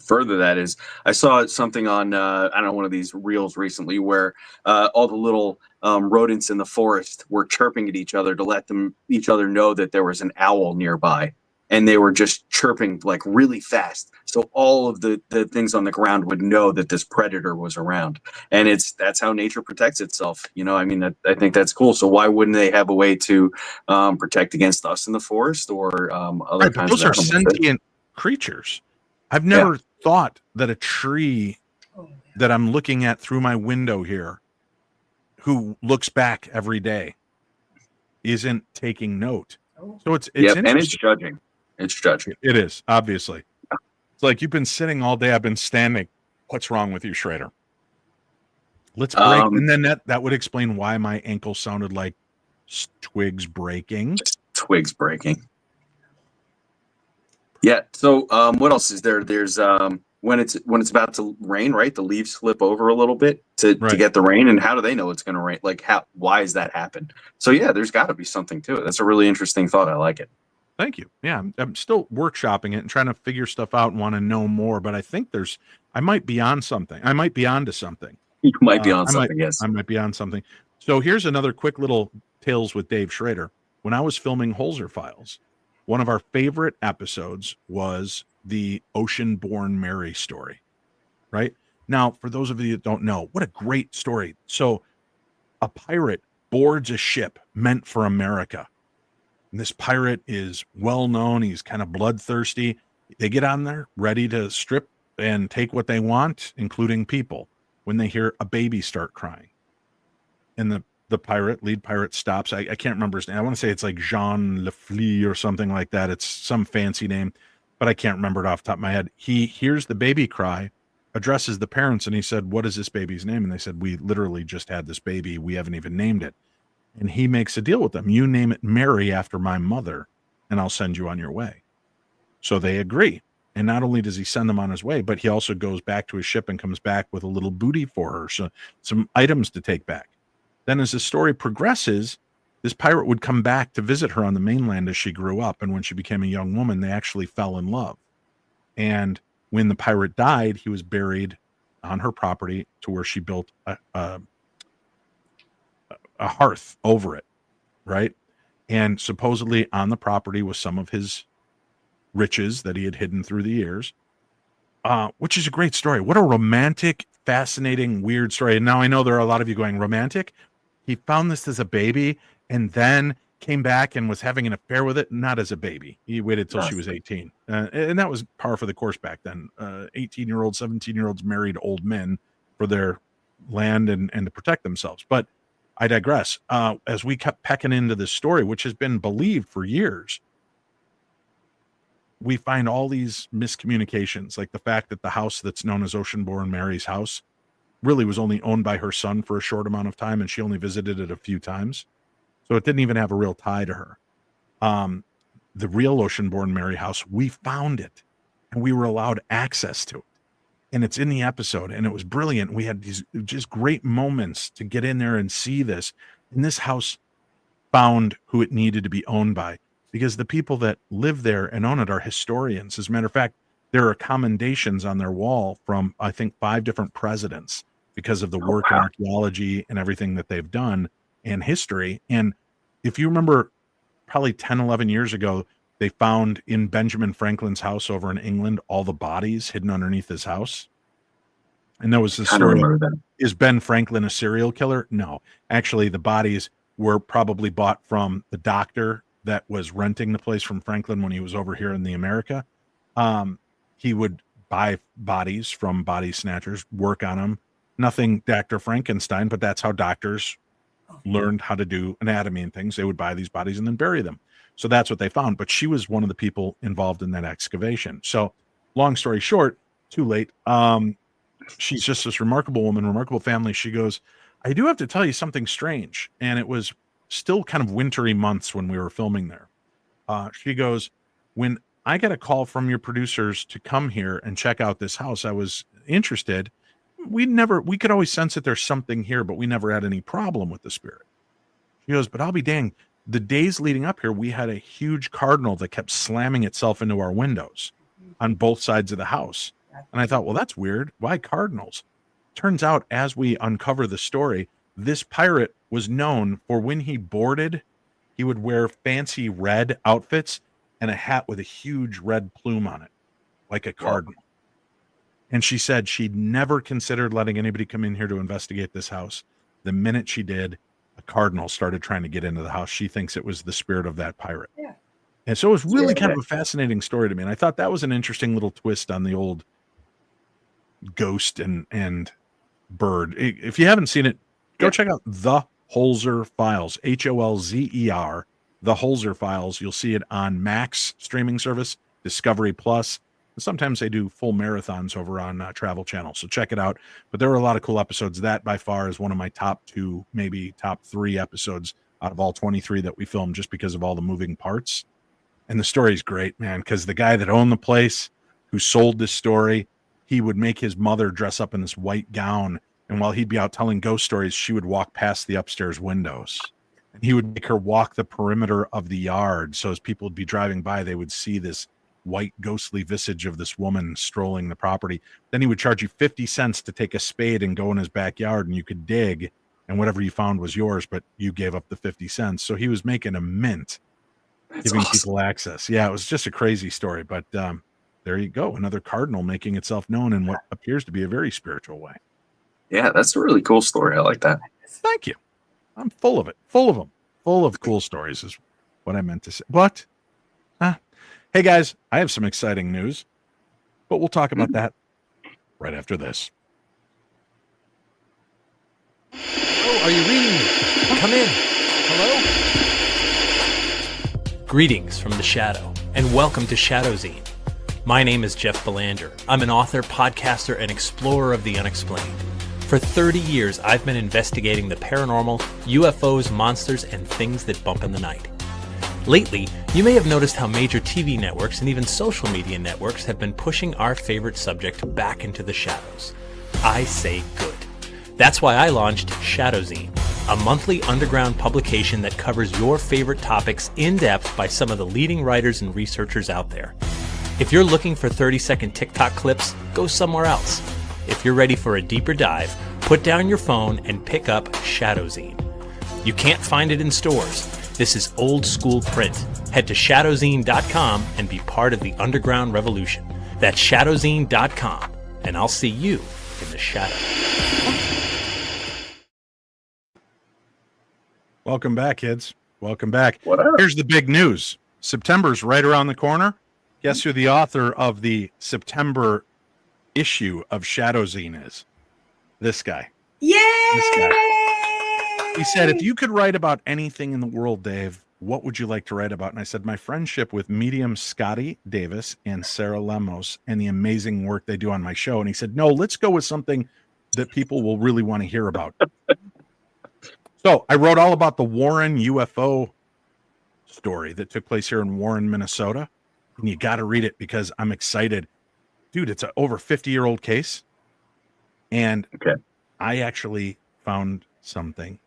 further that is, I saw something on I don't know, one of these reels recently where all the little rodents in the forest were chirping at each other to let each other know that there was an owl nearby, and they were just chirping like really fast, so all of the things on the ground would know that this predator was around. And that's how nature protects itself. I mean, I think that's cool. So why wouldn't they have a way to protect against us in the forest or other Right, but kinds those of are animals? sentient creatures. I've never thought that a tree that I'm looking at through my window here, who looks back every day, isn't taking note. So it's and it's judging. It's judging. It is, obviously. It's like, you've been sitting all day, I've been standing. What's wrong with you, Schrader? Let's break. And then that would explain why my ankle sounded like twigs breaking. Just twigs breaking. Yeah. So what else is there? There's when it's about to rain, right? The leaves flip over a little bit to get the rain. And how do they know it's going to rain? Like, why does that happen? So yeah, there's got to be something to it. That's a really interesting thought. I like it. Thank you. Yeah, I'm still workshopping it and trying to figure stuff out and want to know more. But I think I might be on something. I might be onto something. You might be on something. Yes, I might be on something. So here's another quick little Tales with Dave Schrader. When I was filming Holzer Files, one of our favorite episodes was the Ocean-Born Mary story, right? Now, for those of you that don't know, what a great story. So a pirate boards a ship meant for America. And this pirate is well known. He's kind of bloodthirsty. They get on there ready to strip and take what they want, including people, when they hear a baby start crying. And the lead pirate stops. I can't remember his name. I want to say it's like Jean Lefley or something like that. It's some fancy name, but I can't remember it off the top of my head. He hears the baby cry, addresses the parents, and he said, "What is this baby's name?" And they said, "We literally just had this baby. We haven't even named it." And he makes a deal with them. "You name it Mary after my mother, and I'll send you on your way." So they agree. And not only does he send them on his way, but he also goes back to his ship and comes back with a little booty for her, so some items to take back. Then as the story progresses, this pirate would come back to visit her on the mainland as she grew up. And when she became a young woman, they actually fell in love. And when the pirate died, he was buried on her property to where she built a hearth over it, right? And supposedly on the property was some of his riches that he had hidden through the years, which is a great story. What a romantic, fascinating, weird story. And now I know there are a lot of you going, romantic? He found this as a baby and then came back and was having an affair with it, not as a baby. He waited till she was 18. And that was par for the course back then. 18-year-olds, 17-year-olds married old men for their land and to protect themselves. But I digress. As we kept pecking into this story, which has been believed for years, we find all these miscommunications, like the fact that the house that's known as Oceanborn Mary's house really was only owned by her son for a short amount of time, and she only visited it a few times. So it didn't even have a real tie to her. The real Oceanborn Mary house, we found it, and we were allowed access to it. And it's in the episode, and it was brilliant. We had these just great moments to get in there and see this. And this house found who it needed to be owned by, because the people that live there and own it are historians. As a matter of fact, there are commendations on their wall from, I think, 5 different presidents because of the work in archaeology and everything that they've done and history. And if you remember, probably 10, 11 years ago, they found in Benjamin Franklin's house over in England all the bodies hidden underneath his house. And there was this story, is Ben Franklin a serial killer? No. Actually, the bodies were probably bought from the doctor that was renting the place from Franklin when he was over here in the America. He would buy bodies from body snatchers, work on them. Nothing Dr. Frankenstein, but that's how doctors learned how to do anatomy and things. They would buy these bodies and then bury them. So that's what they found. But she was one of the people involved in that excavation. So long story short, too late. She's just this remarkable woman, remarkable family. She goes, I do have to tell you something strange. And it was still kind of wintry months when we were filming there. She goes, when I got a call from your producers to come here and check out this house, I was interested. We could always sense that there's something here, but we never had any problem with the spirit. She goes, but I'll be dang. The days leading up here, we had a huge cardinal that kept slamming itself into our windows on both sides of the house. And I thought, well, that's weird. Why cardinals? Turns out, as we uncover the story, this pirate was known for when he boarded, he would wear fancy red outfits and a hat with a huge red plume on it, like a cardinal. And she said she'd never considered letting anybody come in here to investigate this house. The minute she did, a cardinal started trying to get into the house. She thinks it was the spirit of that pirate. Yeah. And so it was really kind of a fascinating story to me. And I thought that was an interesting little twist on the old ghost and bird. If you haven't seen it, go check out The Holzer Files, Holzer, The Holzer Files. You'll see it on Max streaming service, Discovery Plus. Sometimes they do full marathons over on Travel Channel, so check it out. But there were a lot of cool episodes. That by far is one of my top 2, maybe top 3 episodes out of all 23 that we filmed, just because of all the moving parts. And the story's great, man, because the guy that owned the place, who sold this story, he would make his mother dress up in this white gown, and while he'd be out telling ghost stories, she would walk past the upstairs windows. And he would make her walk the perimeter of the yard, so as people would be driving by, they would see this white ghostly visage of this woman strolling the property. Then he would charge you 50 cents to take a spade and go in his backyard, and you could dig, and whatever you found was yours, but you gave up the 50 cents. So he was making a mint. That's giving awesome. People access. Yeah, it was just a crazy story, but there you go. Another cardinal making itself known in what appears to be a very spiritual way. Yeah, that's a really cool story. I like that. Thank you. I'm full of it. Full of them. Full of cool stories is what I meant to say. But hey, guys, I have some exciting news, but we'll talk about that right after this. Oh, are you reading me? Come in. Hello? Greetings from the Shadow, and welcome to Shadowzine. My name is Jeff Belanger. I'm an author, podcaster, and explorer of the unexplained. For 30 years, I've been investigating the paranormal, UFOs, monsters, and things that bump in the night. Lately, you may have noticed how major TV networks and even social media networks have been pushing our favorite subject back into the shadows. I say good. That's why I launched Shadowzine, a monthly underground publication that covers your favorite topics in depth by some of the leading writers and researchers out there. If you're looking for 30-second TikTok clips, go somewhere else. If you're ready for a deeper dive, put down your phone and pick up Shadowzine. You can't find it in stores. This is old school print. Head to shadowzine.com and be part of the underground revolution. That's shadowzine.com, and I'll see you in the shadow. Welcome back, kids. Welcome back. What up? Here's the big news. September's right around the corner. Guess who the author of the September issue of Shadowzine is? This guy. Yay! This guy. He said, if you could write about anything in the world, Dave, what would you like to write about? And I said, my friendship with medium Scotty Davis and Sarah Lemos and the amazing work they do on my show. And he said, no, let's go with something that people will really want to hear about. So I wrote all about the Warren UFO story that took place here in Warren, Minnesota. And you got to read it because I'm excited. Dude, it's an over 50-year-old case. And I actually found something.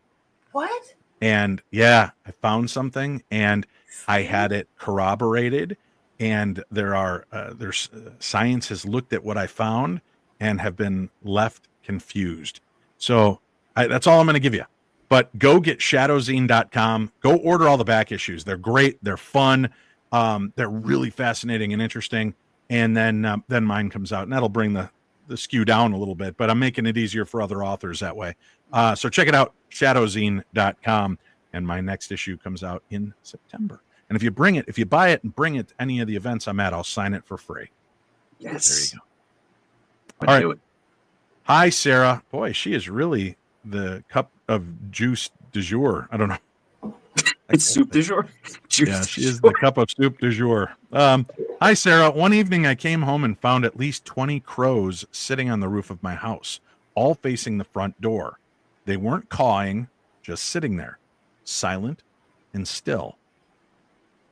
What? And yeah, I found something and I had it corroborated. And there's science has looked at what I found and have been left confused. So that's all I'm going to give you. But go get shadowzine.com. Go order all the back issues. They're great. They're fun. They're really fascinating and interesting. And then mine comes out, and that'll bring the skew down a little bit. But I'm making it easier for other authors that way. So check it out, shadowzine.com. And my next issue comes out in September. And if you buy it and bring it to any of the events I'm at, I'll sign it for free. Yes. There you go. All right. Hi, Sarah. Boy, she is really the cup of juice du jour. I don't know. It's soup du jour. Yeah, she is the cup of soup du jour. Hi, Sarah. One evening I came home and found at least 20 crows sitting on the roof of my house, all facing the front door. They weren't cawing, just sitting there, silent and still.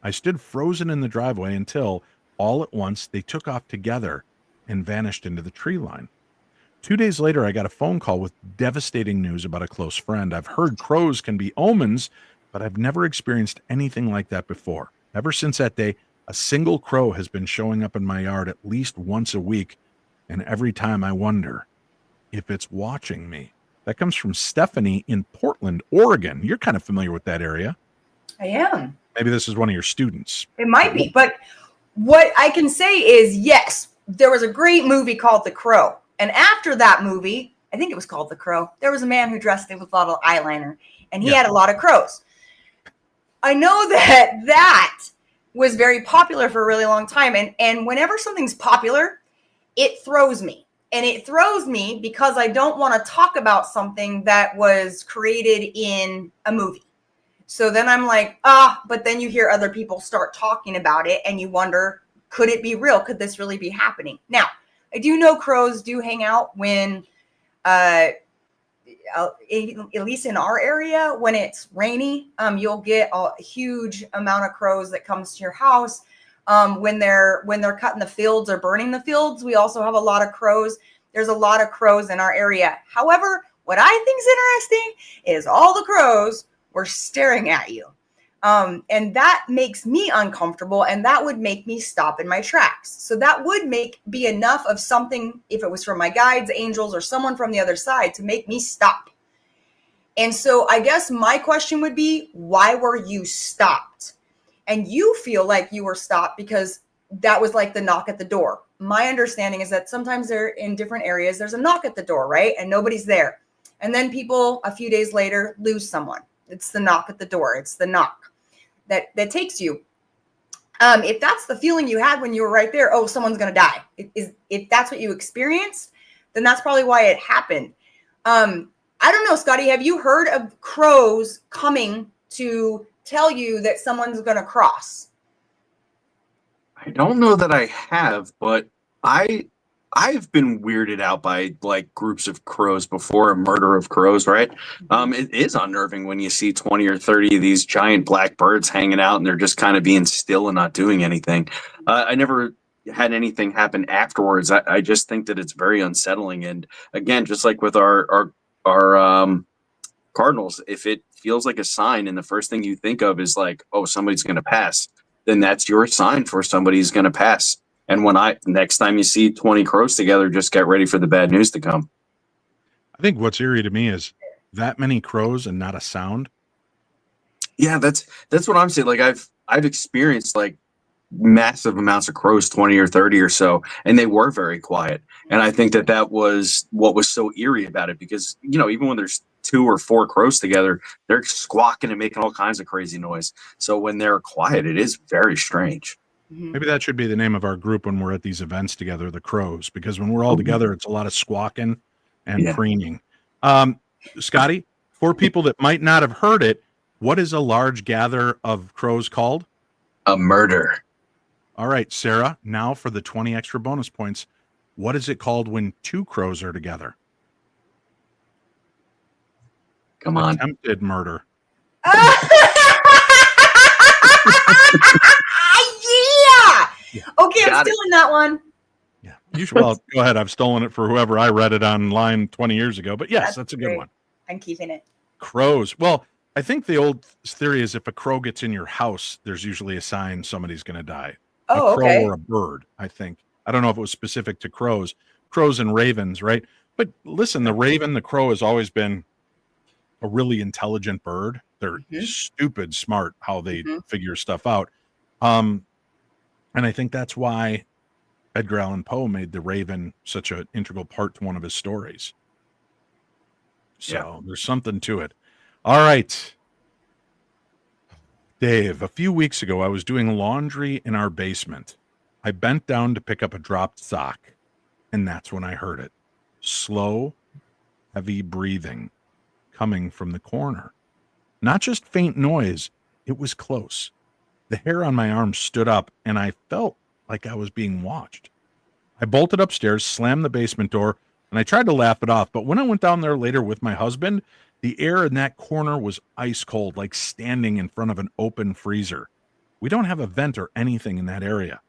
I stood frozen in the driveway until, all at once, they took off together and vanished into the tree line. 2 days later, I got a phone call with devastating news about a close friend. I've heard crows can be omens, but I've never experienced anything like that before. Ever since that day, a single crow has been showing up in my yard at least once a week, and every time I wonder if it's watching me. That comes from Stephanie in Portland, Oregon. You're kind of familiar with that area. I am. Maybe this is one of your students. It might be, but what I can say is, yes, there was a great movie called The Crow. And after that movie, I think it was called The Crow, there was a man who dressed it with a lot of eyeliner, and he had a lot of crows. I know that was very popular for a really long time. And whenever something's popular, it throws me. And it throws me because I don't want to talk about something that was created in a movie. So then I'm like, but then you hear other people start talking about it and you wonder, could it be real? Could this really be happening? Now, I do know crows do hang out when, at least in our area, when it's rainy, you'll get a huge amount of crows that comes to your house. When they're cutting the fields or burning the fields, we also have a lot of crows. There's a lot of crows in our area. However, what I think is interesting is all the crows were staring at you. And that makes me uncomfortable, and that would make me stop in my tracks. So that would be enough of something, if it was from my guides, angels, or someone from the other side, to make me stop. And so I guess my question would be, why were you stopped? And you feel like you were stopped because that was like the knock at the door. My understanding is that sometimes they're in different areas, there's a knock at the door, right? And nobody's there. And then people a few days later lose someone. It's the knock at the door. It's the knock that takes you. If that's the feeling you had when you were right there, oh, someone's going to die. If that's what you experienced, then that's probably why it happened. I don't know, Scotty, have you heard of crows coming to tell you that someone's going to cross? I don't know that I have, but I've been weirded out by like groups of crows before, a murder of crows, right? It is unnerving when you see 20 or 30 of these giant black birds hanging out and they're just kind of being still and not doing anything. I never had anything happen afterwards. I just think that it's very unsettling. And again, just like with our cardinals, if it feels like a sign and the first thing you think of is like, oh, somebody's going to pass, then that's your sign for somebody's going to pass. And next time you see 20 crows together, just get ready for the bad news to come. I think what's eerie to me is that many crows and not a sound. Yeah, that's what I'm saying. Like I've experienced like massive amounts of crows, 20 or 30 or so, and they were very quiet. And I think that was what was so eerie about it, because even when there's 2 or 4 crows together, they're squawking and making all kinds of crazy noise. So when they're quiet, it is very strange. Maybe that should be the name of our group when we're at these events together, the Crows, because when we're all together, it's a lot of squawking and preening. Scotty, for people that might not have heard it, what is a large gather of crows called? A murder. All right, Sarah, now for the 20 extra bonus points, what is it called when 2 crows are together? Come on. Attempted murder. Yeah. Okay, I'm stealing that one. Yeah. Well, go ahead. I've stolen it for whoever I read it online 20 years ago. But yes, that's a good one. I'm keeping it. Crows. Well, I think the old theory is if a crow gets in your house, there's usually a sign somebody's going to die. Oh, a crow okay. or a bird, I think. I don't know if it was specific to crows and ravens, right? But listen, the raven, the crow has always been a really intelligent bird. They're stupid smart how they figure stuff out. And I think that's why Edgar Allan Poe made the raven such an integral part to one of his stories. So there's something to it. All right. Dave, a few weeks ago, I was doing laundry in our basement. I bent down to pick up a dropped sock, and that's when I heard it. Slow, heavy breathing coming from the corner. Not just faint noise, it was close. The hair on my arm stood up, and I felt like I was being watched. I bolted upstairs, slammed the basement door, and I tried to laugh it off. But when I went down there later with my husband, the air in that corner was ice cold, like standing in front of an open freezer. We don't have a vent or anything in that area.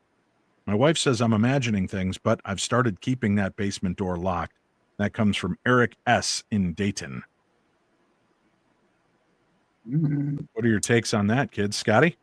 My wife says I'm imagining things, but I've started keeping that basement door locked. That comes from Eric S. in Dayton. What are your takes on that, kids? Scotty?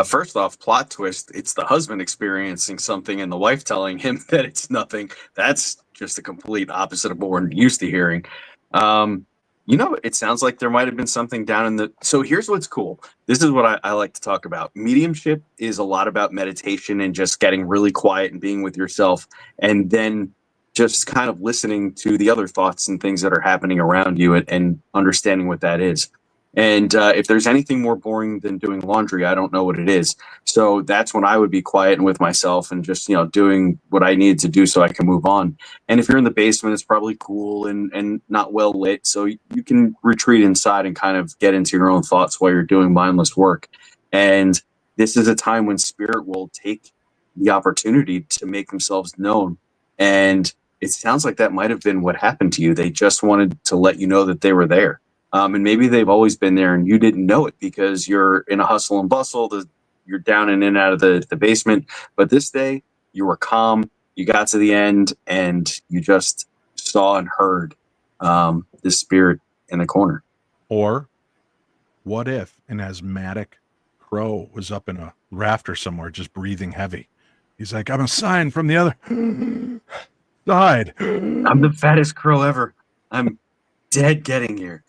First off, plot twist. It's the husband experiencing something and the wife telling him that it's nothing. That's just the complete opposite of what we're used to hearing. It sounds like there might have been something down in the... So here's what's cool. This is what I like to talk about. Mediumship is a lot about meditation and just getting really quiet and being with yourself, and then just kind of listening to the other thoughts and things that are happening around you and understanding what that is. And if there's anything more boring than doing laundry, I don't know what it is. So that's when I would be quiet and with myself and just, doing what I need to do so I can move on. And if you're in the basement, it's probably cool and not well lit. So you can retreat inside and kind of get into your own thoughts while you're doing mindless work. And this is a time when spirit will take the opportunity to make themselves known. And it sounds like that might have been what happened to you. They just wanted to let you know that they were there. And maybe they've always been there and you didn't know it because you're in a hustle and bustle. You're down and in and out of the basement. But this day, you were calm. You got to the end and you just saw and heard this spirit in the corner. Or what if an asthmatic crow was up in a rafter somewhere just breathing heavy? He's like, I'm a sign from the other side. I'm the fattest crow ever. I'm dead getting here.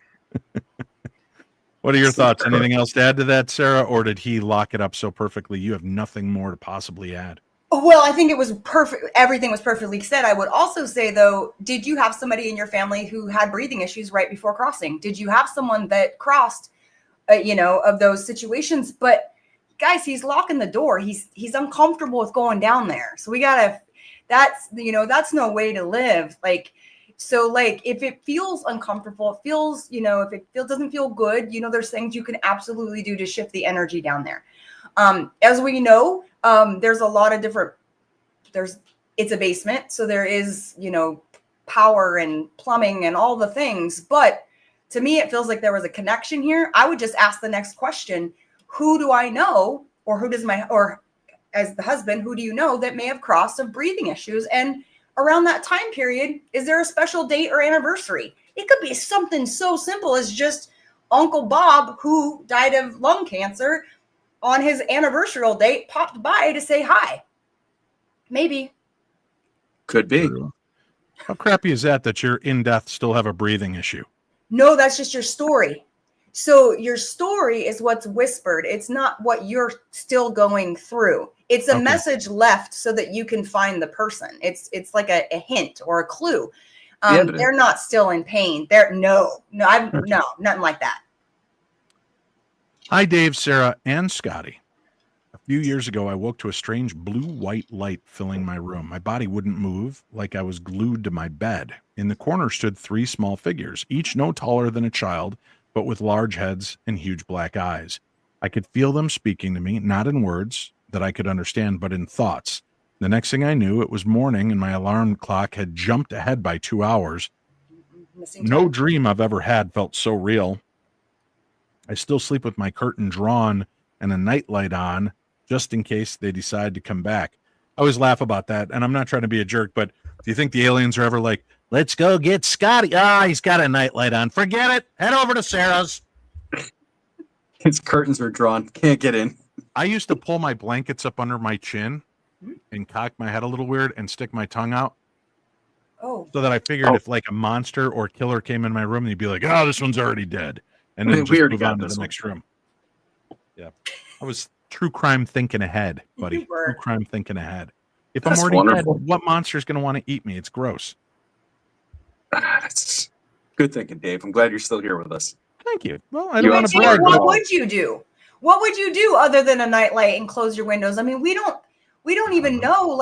What are your thoughts? Anything else to add to that, Sarah? Or did he lock it up so perfectly you have nothing more to possibly add? Well, I think it was perfect. Everything was perfectly said. I would also say, though, did you have somebody in your family who had breathing issues right before crossing? Did you have someone that crossed, of those situations? But guys, he's locking the door. He's uncomfortable with going down there. So that's no way to live. So if it feels uncomfortable, it feels, if it doesn't feel good, there's things you can absolutely do to shift the energy down there. As we know, there's a lot of different, it's a basement. So there is, power and plumbing and all the things. But to me, it feels like there was a connection here. I would just ask the next question. Who do I know, or as the husband, who do you know that may have crossed of breathing issues? And around that time period, is there a special date or anniversary? It could be something so simple as just Uncle Bob, who died of lung cancer, on his anniversary date popped by to say hi. Maybe. Could be. How crappy is that you're in death still have a breathing issue? No, that's just your story. So your story is what's whispered. It's not what you're still going through. It's a Okay. message left so that you can find the person. It's like a hint or a clue. Yeah, but They're not still in pain. No, nothing like that. Hi, Dave, Sarah, and Scotty. A few years ago, I woke to a strange blue-white light filling my room. My body wouldn't move, like I was glued to my bed. In the corner stood 3 small figures, each no taller than a child, but with large heads and huge black eyes. I could feel them speaking to me, not in words that I could understand, but in thoughts. The next thing I knew, it was morning, and my alarm clock had jumped ahead by 2 hours. No dream I've ever had felt so real. I still sleep with my curtain drawn and a nightlight on, just in case they decide to come back. I always laugh about that, and I'm not trying to be a jerk, but do you think the aliens are ever like, let's go get Scotty? He's got a nightlight on. Forget it. Head over to Sarah's. His curtains are drawn. Can't get in. I used to pull my blankets up under my chin and cock my head a little weird and stick my tongue out. Oh. So that I figured if like a monster or killer came in my room, they'd be like, oh, this one's already dead. And then We already move got on to this the one. next room. Yeah. I was true crime thinking ahead, buddy. You were. True crime thinking ahead. If That's I'm already wonderful. dead, what monster is going to want to eat me? It's gross. That's good thinking, Dave. I'm glad you're still here with us. Thank you. Well, I You don't want answered to it brag. well. What would you do? What would you do other than a nightlight and close your windows? I mean, we don't even know.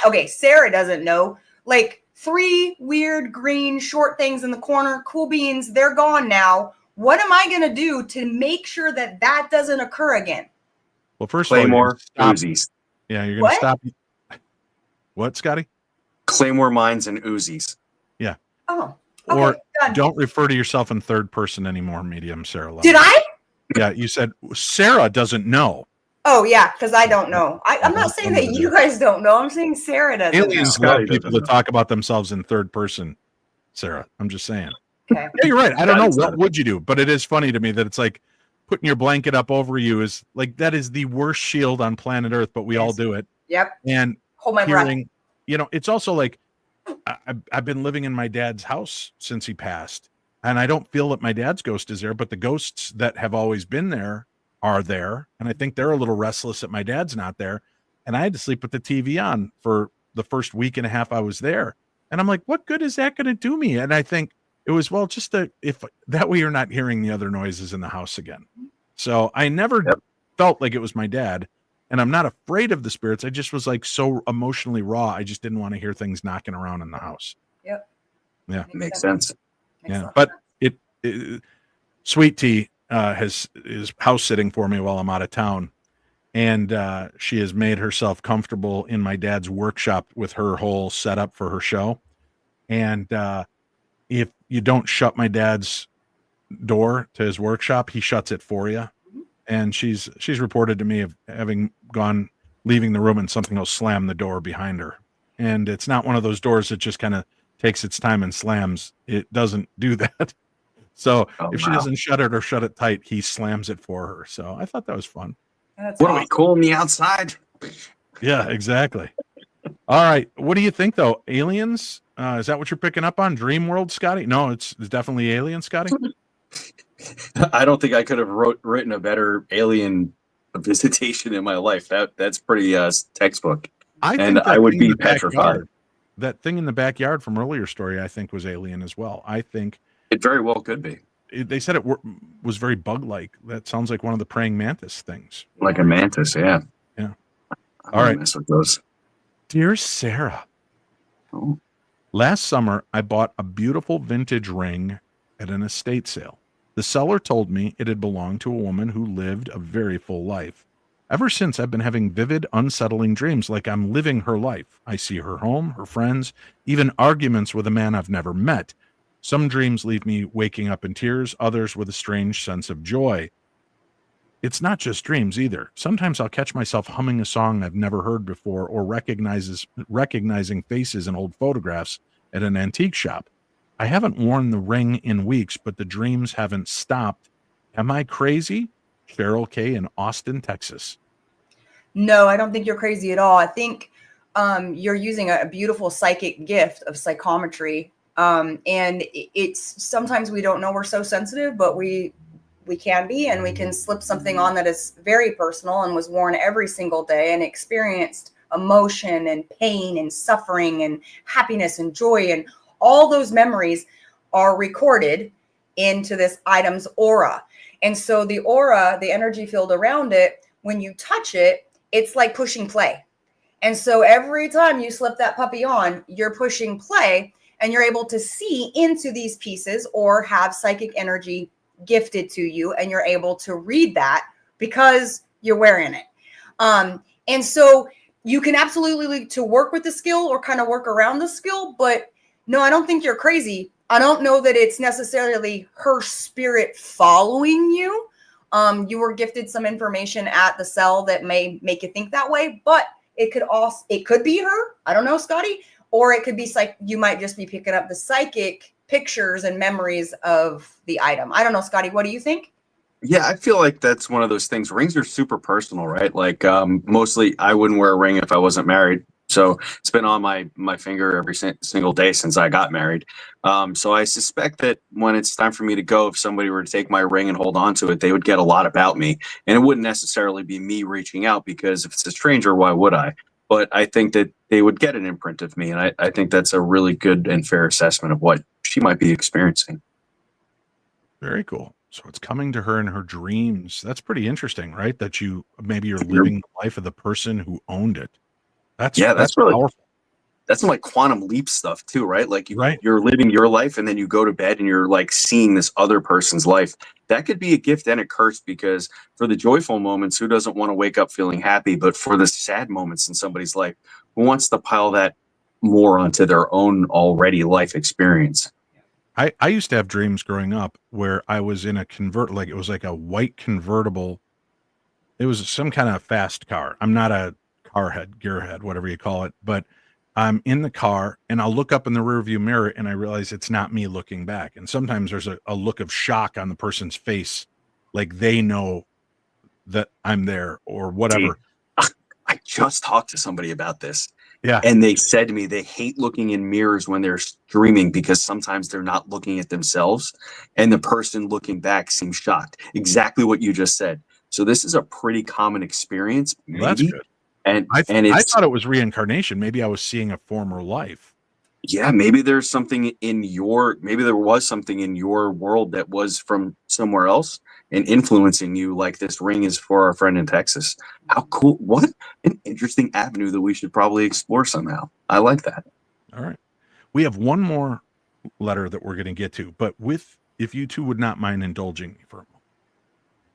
Okay, Sarah doesn't know. Like 3 weird green short things in the corner, cool beans, they're gone now. What am I going to do to make sure that that doesn't occur again? Well, first Claymore, of all, Uzis. yeah, you're going to What? stop. What, Scotty? Claymore mines and Uzis. Oh, okay, Or done. don't refer to yourself in third person anymore, medium Sarah. Lemos. Did I? Yeah, you said Sarah doesn't know. Oh, yeah, because I don't know. I'm not saying that you guys don't know. I'm saying Sarah doesn't Aliens know. love Scotty people doesn't to know. talk about themselves in third person, Sarah. I'm just saying. Okay. Yeah, you're right. I don't know. Scotty's What not- would you do? But it is funny to me that it's like putting your blanket up over you is like that is the worst shield on planet Earth, but we all Yes. do it. Yep. And Hold my breath. hearing, it's also like I've been living in my dad's house since he passed, and I don't feel that my dad's ghost is there, but the ghosts that have always been there are there, and I think they're a little restless that my dad's not there. And I had to sleep with the TV on for the first week and a half I was there, and I'm like, what good is that going to do me? And I think it was if that way you're not hearing the other noises in the house again. So I never felt like it was my dad. And I'm not afraid of the spirits. I just was like so emotionally raw. I just didn't want to hear things knocking around in the house. Yep. Yeah. Makes sense. Makes Yeah. sense. But Sweet Tea is house sitting for me while I'm out of town. And she has made herself comfortable in my dad's workshop with her whole setup for her show. And if you don't shut my dad's door to his workshop, he shuts it for you. And she's reported to me of having leaving the room and something will slam the door behind her. And it's not one of those doors that just kind of takes its time and slams. It doesn't do that. So if she doesn't shut it or shut it tight, he slams it for her. So I thought that was fun. That's What are we, awesome. cool on the outside? Yeah, exactly. All right. What do you think though? Aliens? Is that what you're picking up on? Dream World, Scotty? No, it's definitely aliens, Scotty. I don't think I could have written a better alien visitation in my life. That's pretty textbook. I would be petrified. That thing in the backyard from earlier story, I think, was alien as well. I think It very well could be. they said it was very bug-like. That sounds like one of the praying mantis things. Like a mantis, yeah. Yeah. I All right. mess with those. Dear Sarah, Oh. last summer I bought a beautiful vintage ring at an estate sale. The seller told me it had belonged to a woman who lived a very full life. Ever since, I've been having vivid, unsettling dreams like I'm living her life. I see her home, her friends, even arguments with a man I've never met. Some dreams leave me waking up in tears, others with a strange sense of joy. It's not just dreams either. Sometimes I'll catch myself humming a song I've never heard before or recognizing faces in old photographs at an antique shop. I haven't worn the ring in weeks, but the dreams haven't stopped. Am I crazy? Cheryl K. in Austin, Texas. No, I don't think you're crazy at all. I think you're using a beautiful psychic gift of psychometry. And it's sometimes we don't know we're so sensitive, but we can be, and we can slip something on that is very personal and was worn every single day and experienced emotion and pain and suffering and happiness and joy, and all those memories are recorded into this item's aura. And so the aura, the energy field around it, when you touch it, it's like pushing play. And so every time you slip that puppy on, you're pushing play, and you're able to see into these pieces or have psychic energy gifted to you, and you're able to read that because you're wearing it. And so you can absolutely to work with the skill or kind of work around the skill, but no, I don't think you're crazy. I don't know that it's necessarily her spirit following you. You were gifted some information at the cell that may make you think that way, but it could be her. I don't know, Scotty, or it could be you might just be picking up the psychic pictures and memories of the item. I don't know, Scotty, what do you think? Yeah, I feel like that's one of those things. Rings are super personal, right? Like mostly I wouldn't wear a ring if I wasn't married. So it's been on my finger every single day since I got married. So I suspect that when it's time for me to go, if somebody were to take my ring and hold on to it, they would get a lot about me. And it wouldn't necessarily be me reaching out, because if it's a stranger, why would I? But I think that they would get an imprint of me. And I think that's a really good and fair assessment of what she might be experiencing. Very cool. So it's coming to her in her dreams. That's pretty interesting, right? That you're living the life of the person who owned it. That's really powerful. That's some like quantum leap stuff too, right? Like Right. You're living your life, and then you go to bed and you're like seeing this other person's life. That could be a gift and a curse, because for the joyful moments, who doesn't want to wake up feeling happy? But for the sad moments in somebody's life, who wants to pile that more onto their own already life experience? I used to have dreams growing up where I was in a it was like a white convertible. It was some kind of fast car. I'm not a gearhead, whatever you call it, but I'm in the car and I'll look up in the rearview mirror and I realize it's not me looking back. And sometimes there's a look of shock on the person's face, like they know that I'm there or whatever. I just talked to somebody about this. Yeah. And they said to me they hate looking in mirrors when they're streaming, because sometimes they're not looking at themselves and the person looking back seems shocked. Exactly what you just said. So this is a pretty common experience. Maybe. Well, that's good. And I thought it was reincarnation. Maybe I was seeing a former life. Yeah, maybe there was something in your world that was from somewhere else and influencing you, like this ring is for our friend in Texas. How cool. What an interesting avenue that we should probably explore somehow. I like that. All right. We have one more letter that we're going to get to, but if you two would not mind indulging me for a moment.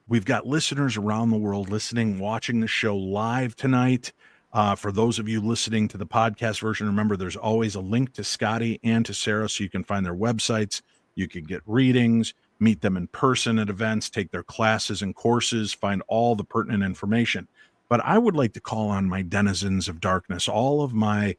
We've got listeners around the world listening, watching the show live tonight. For those of you listening to the podcast version, remember there's always a link to Scotty and to Sarah, so you can find their websites. You can get readings, meet them in person at events, take their classes and courses, find all the pertinent information. But I would like to call on my denizens of darkness, all of my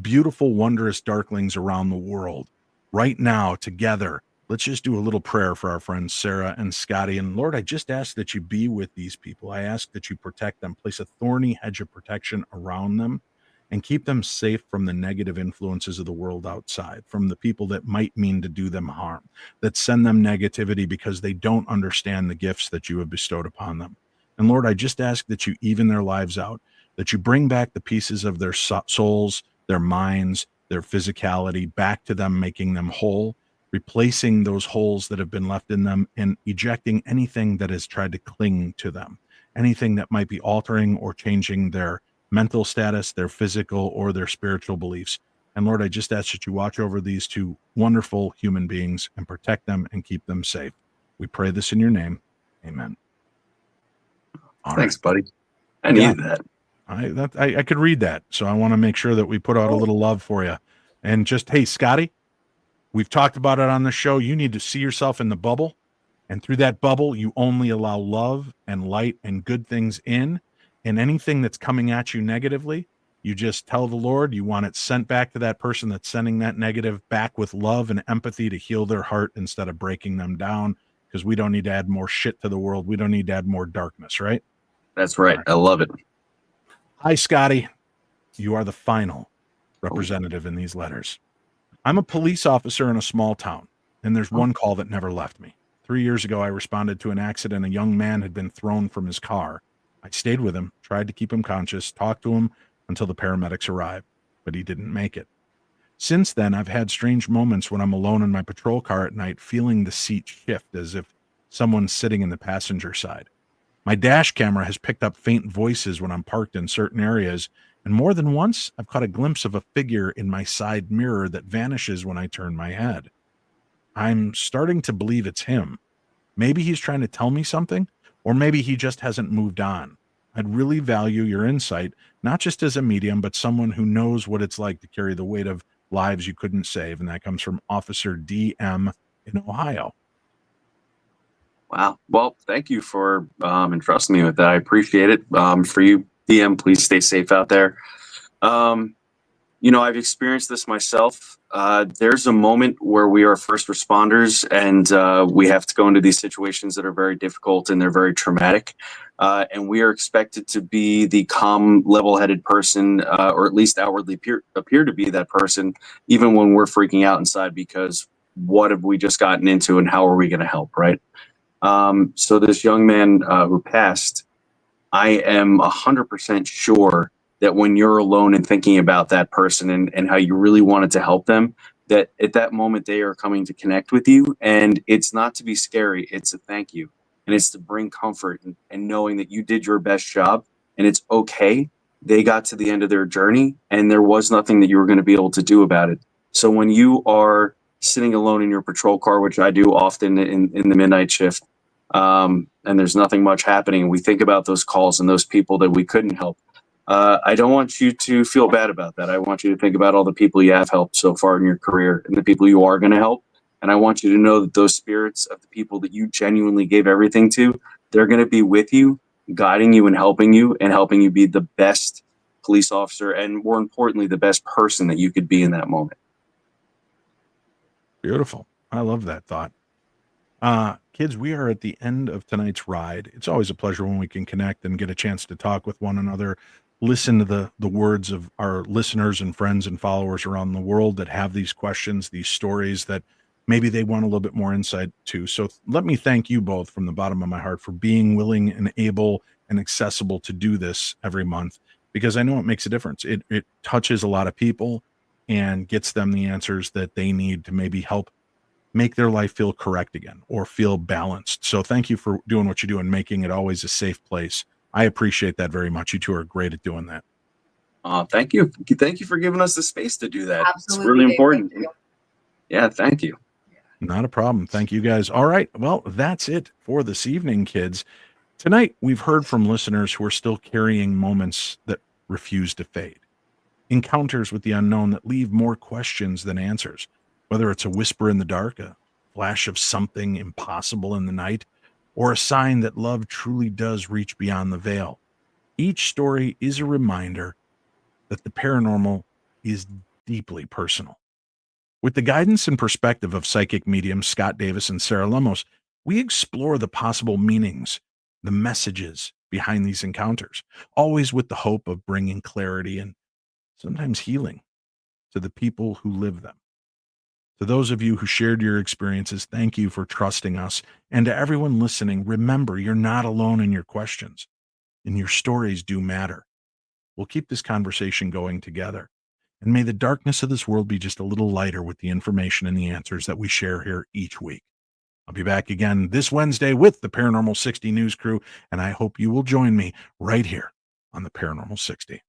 beautiful, wondrous darklings around the world right now together. Let's just do a little prayer for our friends Sarah and Scotty. And Lord, I just ask that you be with these people. I ask that you protect them, place a thorny hedge of protection around them, and keep them safe from the negative influences of the world outside, from the people that might mean to do them harm, that send them negativity because they don't understand the gifts that you have bestowed upon them. And Lord, I just ask that you even their lives out, that you bring back the pieces of their souls, their minds, their physicality back to them, making them whole, replacing those holes that have been left in them, and ejecting anything that has tried to cling to them, anything that might be altering or changing their mental status, their physical or their spiritual beliefs. And Lord, I just ask that you watch over these two wonderful human beings and protect them and keep them safe. We pray this in your name. Amen. Thanks, buddy. I needed that. I could read that. So I want to make sure that we put out a little love for you. And just, hey, Scotty, we've talked about it on the show. You need to see yourself in the bubble. And through that bubble, you only allow love and light and good things in. And anything that's coming at you negatively, you just tell the Lord you want it sent back to that person that's sending that negative back with love and empathy to heal their heart instead of breaking them down, because we don't need to add more shit to the world. We don't need to add more darkness, right? That's right. I love it. Hi, Scotty. You are the final representative in these letters. I'm a police officer in a small town, and there's one call that never left me. 3 years ago, I responded to an accident. A young man had been thrown from his car. I stayed with him, tried to keep him conscious, talked to him until the paramedics arrived, but he didn't make it. Since then, I've had strange moments when I'm alone in my patrol car at night, feeling the seat shift as if someone's sitting in the passenger side. My dash camera has picked up faint voices when I'm parked in certain areas, and more than once, I've caught a glimpse of a figure in my side mirror that vanishes when I turn my head. I'm starting to believe it's him. Maybe he's trying to tell me something, or maybe he just hasn't moved on. I'd really value your insight, not just as a medium, but someone who knows what it's like to carry the weight of lives you couldn't save. And that comes from Officer DM in Ohio. Wow. Well, thank you for entrusting me with that. I appreciate it. For you, DM, please stay safe out there. I've experienced this myself. There's a moment where we are first responders and we have to go into these situations that are very difficult and they're very traumatic. And we are expected to be the calm, level-headed person, or at least outwardly appear to be that person, even when we're freaking out inside because what have we just gotten into and how are we going to help, right? So this young man who passed, I am 100% sure that when you're alone and thinking about that person and how you really wanted to help them, that at that moment they are coming to connect with you. And it's not to be scary, it's a thank you. And it's to bring comfort and knowing that you did your best job and it's okay. They got to the end of their journey and there was nothing that you were going to be able to do about it. So when you are sitting alone in your patrol car, which I do often in the midnight shift, and there's nothing much happening, we think about those calls and those people that we couldn't help. I don't want you to feel bad about that. I want you to think about all the people you have helped so far in your career and the people you are going to help. And I want you to know that those spirits of the people that you genuinely gave everything to, they're going to be with you, guiding you and helping you be the best police officer and, more importantly, the best person that you could be in that moment. Beautiful. I love that thought. Kids, we are at the end of tonight's ride. It's always a pleasure when we can connect and get a chance to talk with one another, listen to the words of our listeners and friends and followers around the world that have these questions, these stories that maybe they want a little bit more insight to. So let me thank you both from the bottom of my heart for being willing and able and accessible to do this every month, because I know it makes a difference. It touches a lot of people and gets them the answers that they need to maybe help make their life feel correct again or feel balanced. So thank you for doing what you do and making it always a safe place. I appreciate that very much. You two are great at doing that. Thank you. Thank you for giving us the space to do that. Absolutely, It's really Dave. important. Thank you. Yeah, thank you. Not a problem. Thank you guys. All right. Well, that's it for this evening, kids. Tonight, we've heard from listeners who are still carrying moments that refuse to fade. Encounters with the unknown that leave more questions than answers. Whether it's a whisper in the dark, a flash of something impossible in the night, or a sign that love truly does reach beyond the veil. Each story is a reminder that the paranormal is deeply personal. With the guidance and perspective of psychic mediums Scott Davis and Sarah Lemos, we explore the possible meanings, the messages behind these encounters, always with the hope of bringing clarity and sometimes healing to the people who live them. To those of you who shared your experiences, thank you for trusting us. And to everyone listening, remember, you're not alone in your questions, and your stories do matter. We'll keep this conversation going together. And may the darkness of this world be just a little lighter with the information and the answers that we share here each week. I'll be back again this Wednesday with the Paranormal 60 News Crew, and I hope you will join me right here on the Paranormal 60.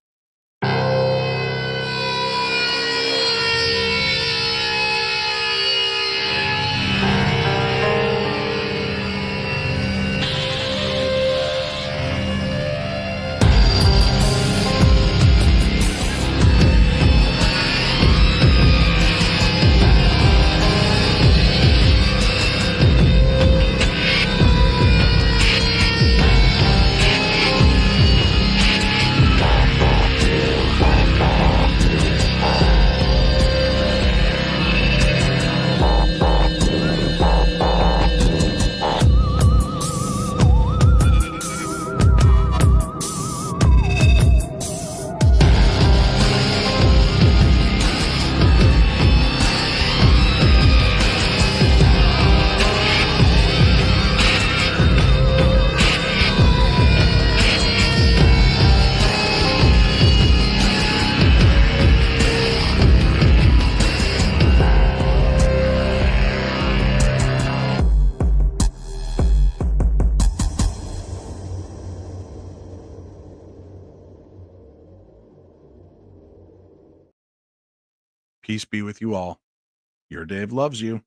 Peace be with you all. Your Dave loves you.